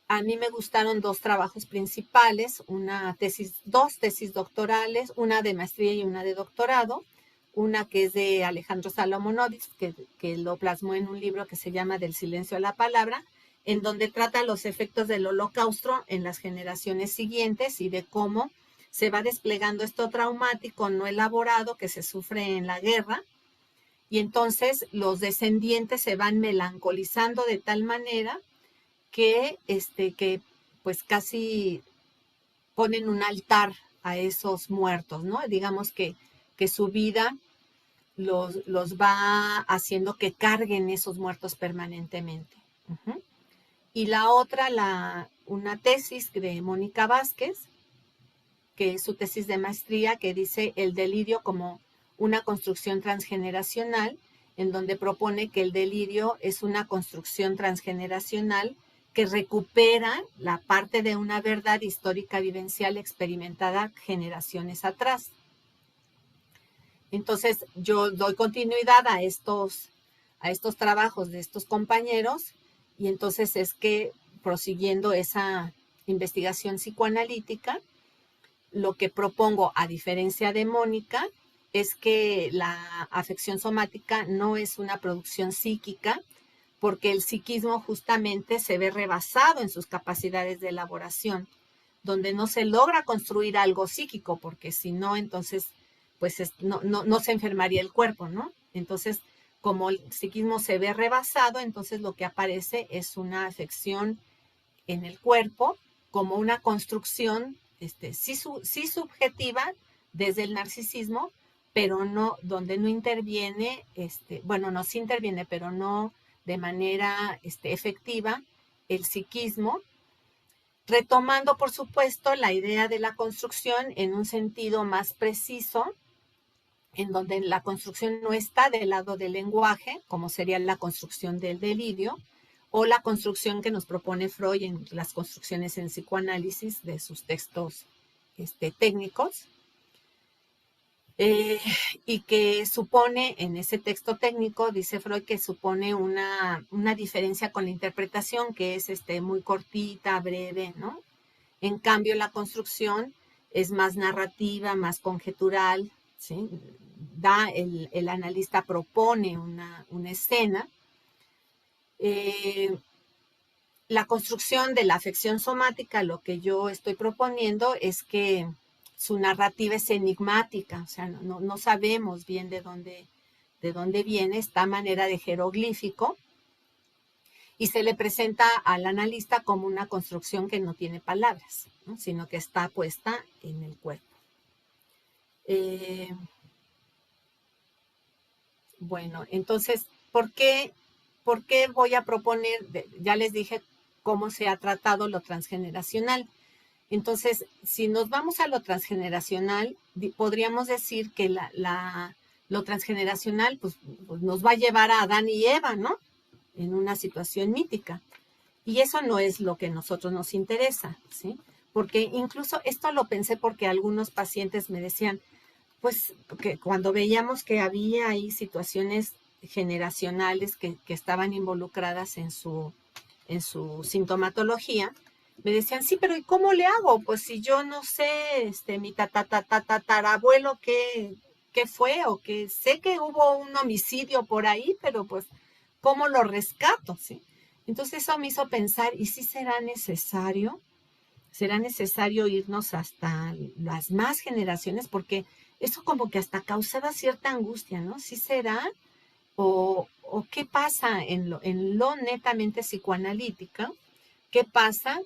a mí me gustaron 2 trabajos principales, dos tesis doctorales, una de maestría y una de doctorado, una que es de Alejandro Salomonovich, que lo plasmó en un libro que se llama Del silencio a la palabra, en donde trata los efectos del holocausto en las generaciones siguientes y de cómo se va desplegando esto traumático no elaborado que se sufre en la guerra, y entonces los descendientes se van melancolizando de tal manera que pues casi ponen un altar a esos muertos, ¿no? Digamos que su vida los va haciendo que carguen esos muertos permanentemente. Uh-huh. Y la otra, una tesis de Mónica Vázquez, que es su tesis de maestría, que dice el delirio como una construcción transgeneracional, en donde propone que el delirio es una construcción transgeneracional que recupera la parte de una verdad histórica vivencial experimentada generaciones atrás. Entonces, yo doy continuidad a estos trabajos de estos compañeros, y entonces es que, prosiguiendo esa investigación psicoanalítica, lo que propongo, a diferencia de Mónica, es que la afección somática no es una producción psíquica, porque el psiquismo justamente se ve rebasado en sus capacidades de elaboración, donde no se logra construir algo psíquico, porque si no, entonces, pues no se enfermaría el cuerpo, ¿no? Entonces, como el psiquismo se ve rebasado, entonces lo que aparece es una afección en el cuerpo como una construcción sí subjetiva desde el narcisismo, pero no, donde no interviene, no sí interviene, pero no de manera efectiva el psiquismo, retomando, por supuesto, la idea de la construcción en un sentido más preciso, en donde la construcción no está del lado del lenguaje, como sería la construcción del delirio, o la construcción que nos propone Freud en las construcciones en psicoanálisis de sus textos técnicos, y que supone, en ese texto técnico, dice Freud, que supone una diferencia con la interpretación, que es muy cortita, breve, ¿no? En cambio, la construcción es más narrativa, más conjetural, ¿sí? El analista propone una escena. La construcción de la afección somática, lo que yo estoy proponiendo es que su narrativa es enigmática, o sea, no sabemos bien de dónde viene esta manera de jeroglífico, y se le presenta al analista como una construcción que no tiene palabras, ¿no? Sino que está puesta en el cuerpo. Bueno, entonces, ¿por qué voy a proponer? Ya les dije cómo se ha tratado lo transgeneracional. Entonces, si nos vamos a lo transgeneracional, podríamos decir que lo transgeneracional pues, nos va a llevar a Adán y Eva, ¿no? En una situación mítica. Y eso no es lo que a nosotros nos interesa, ¿sí? Porque incluso esto lo pensé porque algunos pacientes me decían, pues que cuando veíamos que había ahí situaciones generacionales que estaban involucradas en su sintomatología, me decían, sí, pero ¿y cómo le hago? Pues si yo no sé, mi tatarabuelo qué fue, o que sé que hubo un homicidio por ahí, pero pues, ¿cómo lo rescato? ¿Sí? Entonces eso me hizo pensar, ¿y si será necesario irnos hasta las más generaciones? Porque eso como que hasta causaba cierta angustia, ¿no? ¿Sí será? ¿O qué pasa en lo netamente psicoanalítica? ¿Qué pasa?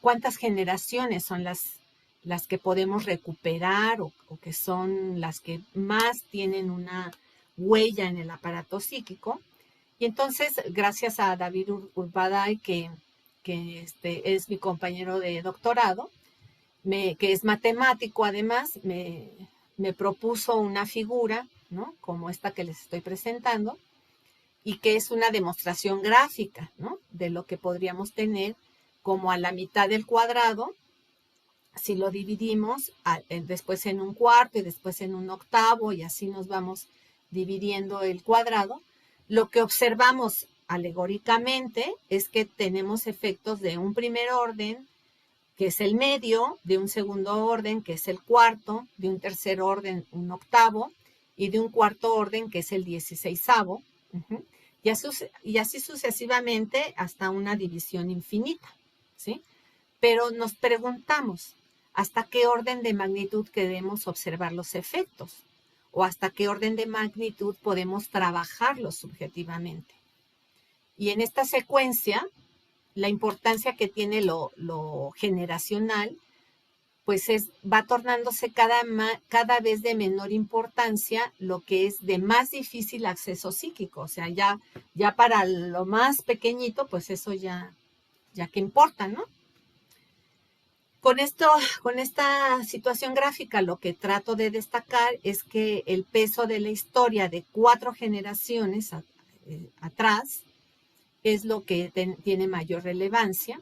¿Cuántas generaciones son las que podemos recuperar, o que son las que más tienen una huella en el aparato psíquico? Y entonces, gracias a David Urbaday, que es mi compañero de doctorado, que es matemático además, me propuso una figura, ¿no? Como esta que les estoy presentando, y que es una demostración gráfica, ¿no? De lo que podríamos tener como a la mitad del cuadrado, si lo dividimos después en un cuarto y después en un octavo, y así nos vamos dividiendo el cuadrado. Lo que observamos alegóricamente es que tenemos efectos de un primer orden, que es el medio, de un segundo orden, que es el cuarto, de un tercer orden, un octavo, y de un cuarto orden, que es el 16avo, y así sucesivamente hasta una división infinita, ¿sí? Pero nos preguntamos, ¿hasta qué orden de magnitud queremos observar los efectos? ¿O hasta qué orden de magnitud podemos trabajarlos subjetivamente? Y en esta secuencia, la importancia que tiene lo generacional, pues va tornándose cada vez de menor importancia lo que es de más difícil acceso psíquico. O sea, ya para lo más pequeñito, pues eso ya que importa, ¿no? Con esta situación gráfica, lo que trato de destacar es que el peso de la historia de 4 generaciones atrás es lo que tiene mayor relevancia,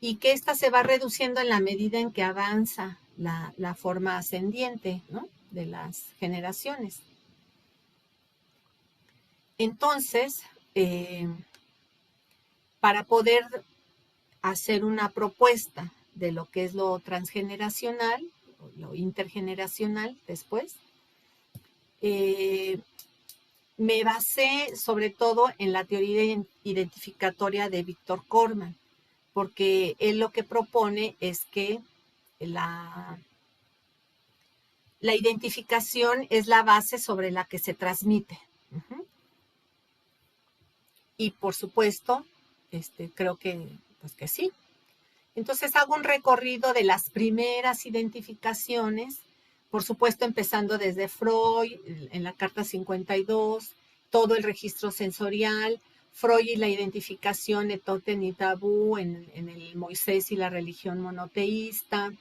y que esta se va reduciendo en la medida en que avanza la forma ascendiente, ¿no?, de las generaciones. Entonces, para poder hacer una propuesta de lo que es lo transgeneracional, lo intergeneracional después, me basé sobre todo en la teoría identificatoria de Víctor Corman, porque él lo que propone es que la identificación es la base sobre la que se transmite. Y por supuesto, creo que sí. Entonces hago un recorrido de las primeras identificaciones, por supuesto empezando desde Freud, en la carta 52, todo el registro sensorial, Freud y la identificación de Totem y Tabú en el Moisés y la religión monoteísta,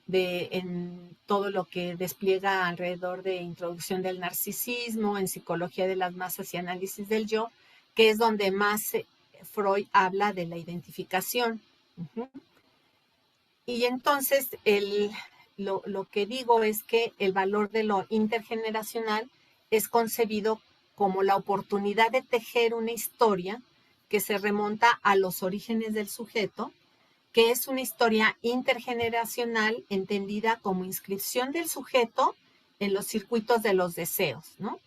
en todo lo que despliega alrededor de introducción del narcisismo, en psicología de las masas y análisis del yo, que es donde más Freud habla de la identificación. Y entonces lo que digo es que el valor de lo intergeneracional es concebido como la oportunidad de tejer una historia que se remonta a los orígenes del sujeto, que es una historia intergeneracional entendida como inscripción del sujeto en los circuitos de los deseos, ¿no?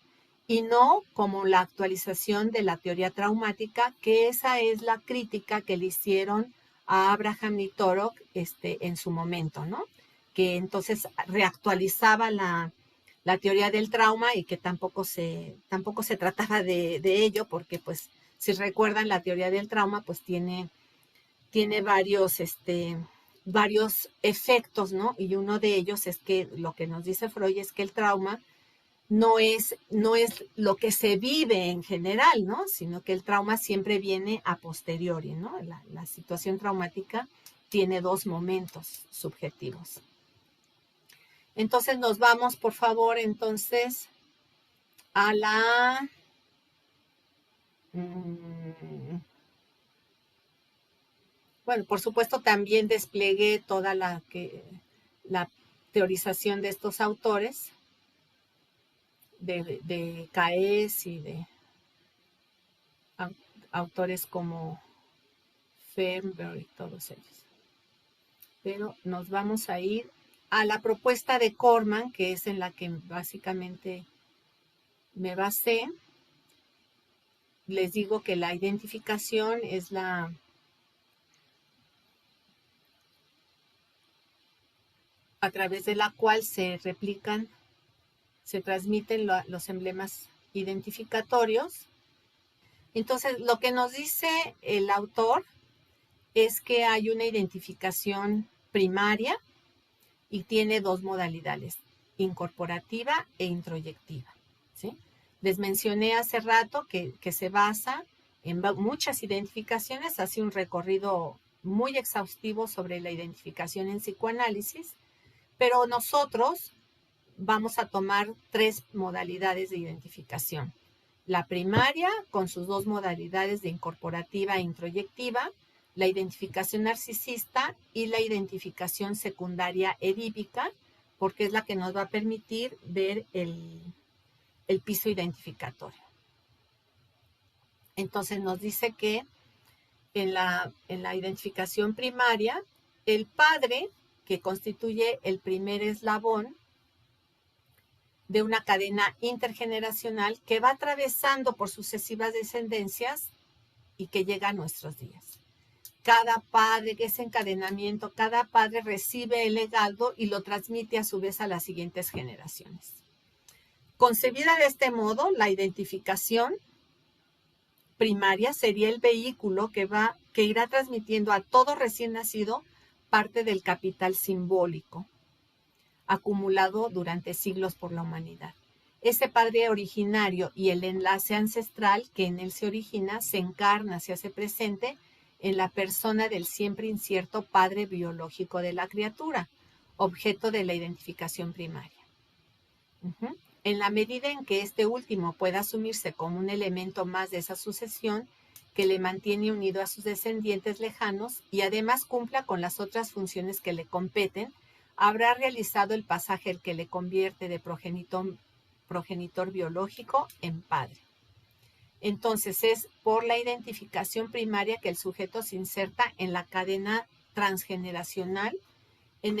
Y no como la actualización de la teoría traumática, que esa es la crítica que le hicieron a Abraham y Torok en su momento, ¿no? Que entonces reactualizaba la teoría del trauma y que tampoco se trataba de ello, porque pues si recuerdan la teoría del trauma pues tiene varios efectos, ¿no? Y uno de ellos es que lo que nos dice Freud es que el trauma no es lo que se vive en general, ¿no? Sino que el trauma siempre viene a posteriori, ¿no? La situación traumática tiene 2 momentos subjetivos. Entonces nos vamos, por favor, entonces, a la... Bueno, por supuesto también desplegué toda la teorización de estos autores, de Caes y de autores como Fernberg y todos ellos. Pero nos vamos a ir a la propuesta de Corman, que es en la que básicamente me basé. Les digo que la identificación es a través de la cual se transmiten los emblemas identificatorios. Entonces, lo que nos dice el autor es que hay una identificación primaria y tiene 2 modalidades, incorporativa e introyectiva, ¿sí? Les mencioné hace rato que se basa en muchas identificaciones, hace un recorrido muy exhaustivo sobre la identificación en psicoanálisis, pero nosotros vamos a tomar 3 modalidades de identificación. La primaria, con sus 2 modalidades de incorporativa e introyectiva, la identificación narcisista y la identificación secundaria edípica, porque es la que nos va a permitir ver el piso identificatorio. Entonces nos dice que en la identificación primaria, el padre, que constituye el primer eslabón de una cadena intergeneracional que va atravesando por sucesivas descendencias y que llega a nuestros días. Cada padre, ese encadenamiento, cada padre recibe el legado y lo transmite a su vez a las siguientes generaciones. Concebida de este modo, la identificación primaria sería el vehículo que irá transmitiendo a todo recién nacido parte del capital simbólico acumulado durante siglos por la humanidad. Ese padre originario y el enlace ancestral que en él se origina se encarna, se hace presente en la persona del siempre incierto padre biológico de la criatura, objeto de la identificación primaria. En la medida en que este último pueda asumirse como un elemento más de esa sucesión que le mantiene unido a sus descendientes lejanos y además cumpla con las otras funciones que le competen, habrá realizado el pasaje que le convierte de progenitor biológico en padre. Entonces es por la identificación primaria que el sujeto se inserta en la cadena transgeneracional, en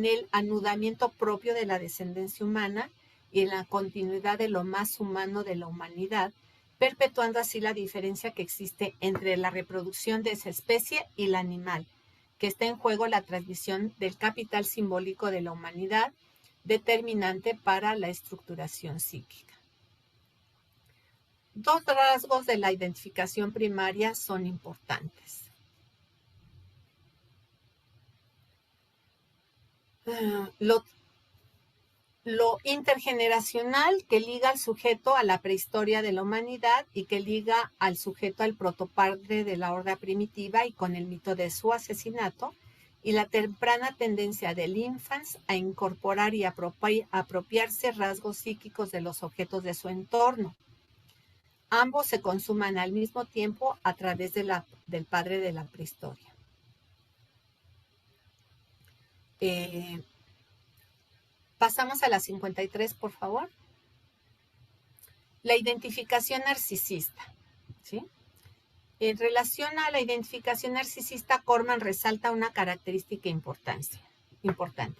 el anudamiento propio de la descendencia humana y en la continuidad de lo más humano de la humanidad, perpetuando así la diferencia que existe entre la reproducción de esa especie y la animal, que está en juego la transmisión del capital simbólico de la humanidad, determinante para la estructuración psíquica. Dos rasgos de la identificación primaria son importantes. Lo intergeneracional, que liga al sujeto a la prehistoria de la humanidad y que liga al sujeto al protopadre de la horda primitiva y con el mito de su asesinato, y la temprana tendencia del infans a incorporar y apropiarse rasgos psíquicos de los objetos de su entorno. Ambos se consuman al mismo tiempo a través del padre de la prehistoria. Pasamos a la 53, por favor. La identificación narcisista, ¿sí? En relación a la identificación narcisista, Corman resalta una característica importante.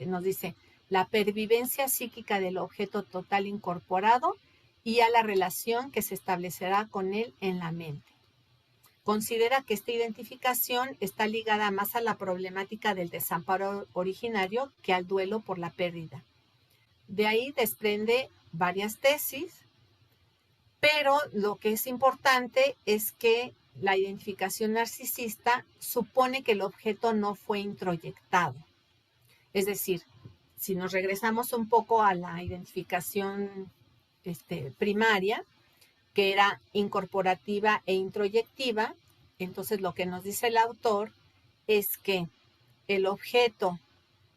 Nos dice la pervivencia psíquica del objeto total incorporado y a la relación que se establecerá con él en la mente. Considera que esta identificación está ligada más a la problemática del desamparo originario que al duelo por la pérdida. De ahí desprende varias tesis, pero lo que es importante es que la identificación narcisista supone que el objeto no fue introyectado. Es decir, si nos regresamos un poco a la identificación primaria, que era incorporativa e introyectiva, entonces lo que nos dice el autor es que el objeto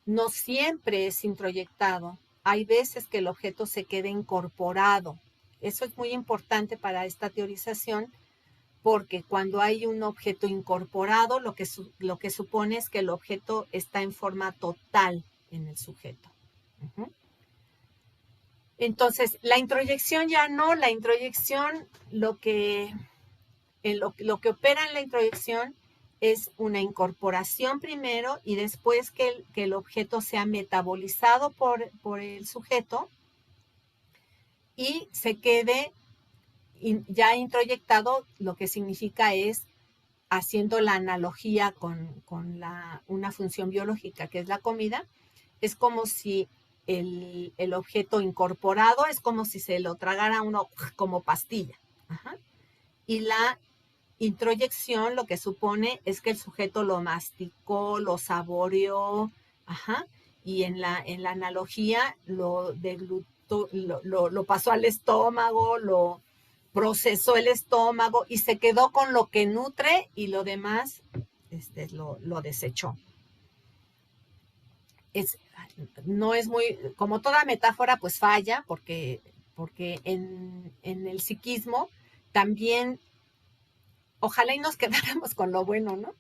no siempre es introyectado. Hay veces que el objeto se queda incorporado. Eso es muy importante para esta teorización, porque cuando hay un objeto incorporado, lo que supone es que el objeto está en forma total en el sujeto. Entonces, la introyección ya no, la introyección, lo que opera en la introyección es una incorporación primero y después que el objeto sea metabolizado por el sujeto y se quede ya introyectado, lo que significa es haciendo la analogía con una función biológica que es la comida, es como si el objeto incorporado es como si se lo tragara uno como pastilla. Y la introyección lo que supone es que el sujeto lo masticó, lo saboreó, y en la analogía lo deglutó, lo pasó al estómago, lo procesó el estómago y se quedó con lo que nutre y lo demás lo desechó. No es muy, como toda metáfora, pues falla, porque en el psiquismo también, ojalá y nos quedáramos con lo bueno, ¿no?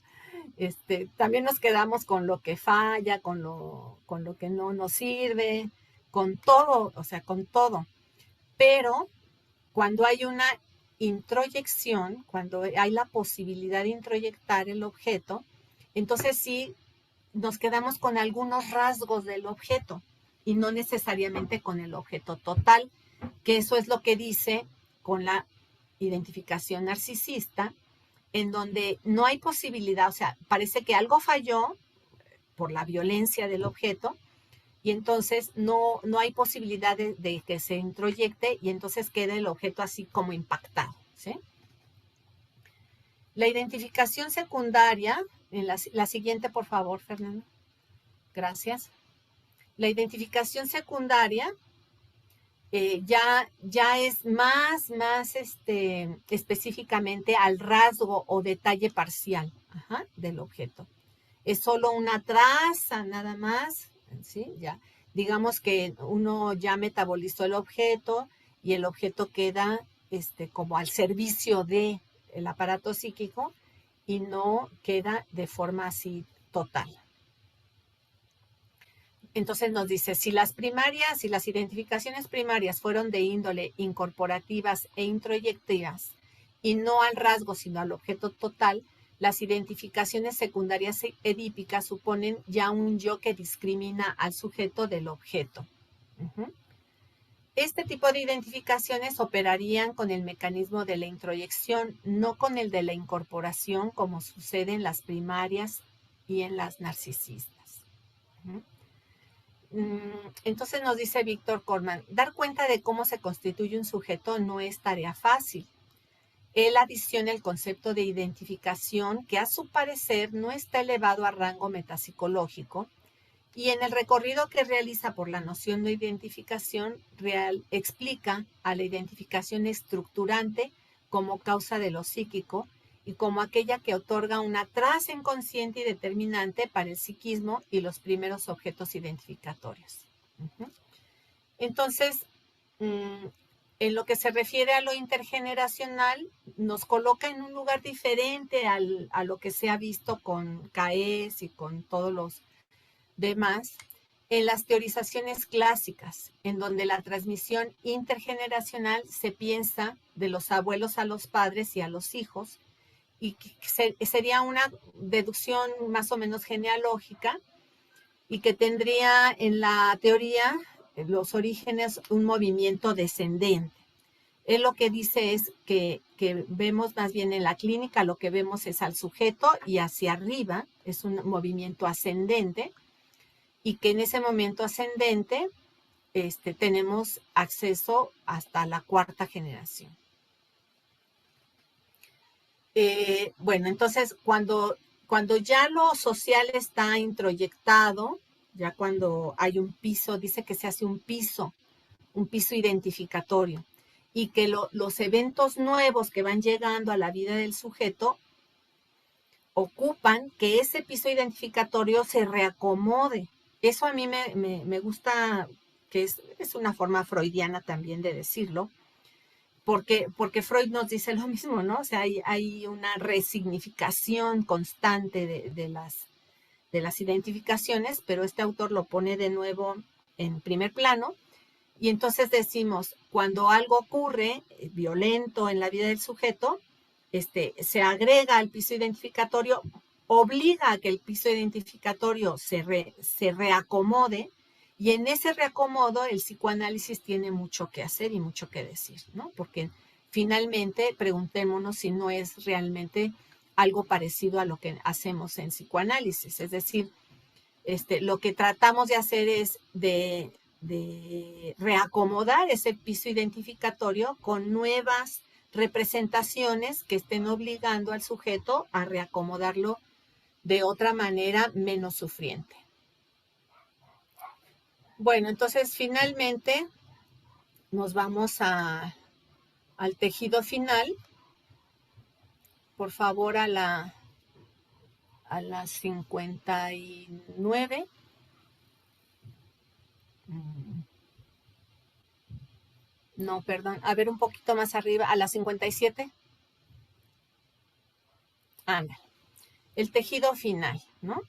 También nos quedamos con lo que falla, con lo que no nos sirve, con todo, o sea, con todo. Pero cuando hay una introyección, cuando hay la posibilidad de introyectar el objeto, entonces sí nos quedamos con algunos rasgos del objeto y no necesariamente con el objeto total, que eso es lo que dice con la identificación narcisista, en donde no hay posibilidad, o sea, parece que algo falló por la violencia del objeto y entonces no hay posibilidad de que se introyecte y entonces queda el objeto así como impactado, ¿sí? La identificación secundaria La siguiente, por favor, Fernando. Gracias. La identificación secundaria ya es más específicamente al rasgo o detalle parcial del objeto. Es solo una traza nada más, ¿sí? Ya, digamos que uno ya metabolizó el objeto y el objeto queda como al servicio del aparato psíquico y no queda de forma así total. Entonces nos dice, si las identificaciones primarias fueron de índole incorporativas e introyectivas y no al rasgo sino al objeto total, las identificaciones secundarias edípicas suponen ya un yo que discrimina al sujeto del objeto. Este tipo de identificaciones operarían con el mecanismo de la introyección, no con el de la incorporación, como sucede en las primarias y en las narcisistas. Entonces nos dice Víctor Korman, dar cuenta de cómo se constituye un sujeto no es tarea fácil. Él adiciona el concepto de identificación que a su parecer no está elevado a rango metapsicológico y en el recorrido que realiza por la noción de identificación real explica a la identificación estructurante como causa de lo psíquico y como aquella que otorga una traza inconsciente y determinante para el psiquismo y los primeros objetos identificatorios. Entonces, en lo que se refiere a lo intergeneracional, nos coloca en un lugar diferente a lo que se ha visto con CAES y con todos los demás, en las teorizaciones clásicas, en donde la transmisión intergeneracional se piensa de los abuelos a los padres y a los hijos, y que sería una deducción más o menos genealógica y que tendría en la teoría los orígenes un movimiento descendente. Él lo que dice es que vemos más bien en la clínica, lo que vemos es al sujeto y hacia arriba es un movimiento ascendente y que en ese momento ascendente tenemos acceso hasta la cuarta generación. Bueno, entonces cuando ya lo social está introyectado, ya cuando hay un piso, dice que se hace un piso identificatorio y que los eventos nuevos que van llegando a la vida del sujeto ocupan que ese piso identificatorio se reacomode. Eso a mí me gusta, que es una forma freudiana también de decirlo, porque Freud nos dice lo mismo, ¿no? O sea, hay una resignificación constante de las identificaciones, pero este autor lo pone de nuevo en primer plano. Y entonces decimos, cuando algo ocurre violento en la vida del sujeto, se agrega al piso identificatorio, obliga a que el piso identificatorio se reacomode, y en ese reacomodo el psicoanálisis tiene mucho que hacer y mucho que decir, ¿no? Porque finalmente preguntémonos si no es realmente algo parecido a lo que hacemos en psicoanálisis. Es decir, lo que tratamos de hacer es de reacomodar ese piso identificatorio con nuevas representaciones que estén obligando al sujeto a reacomodarlo de otra manera menos sufriente. Bueno, entonces finalmente nos vamos al tejido final. Por favor, a la 59. No, perdón. A ver, un poquito más arriba, a la 57. Anda. El tejido final, ¿no?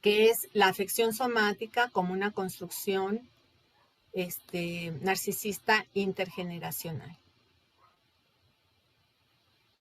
Que es la afección somática como una construcción narcisista intergeneracional.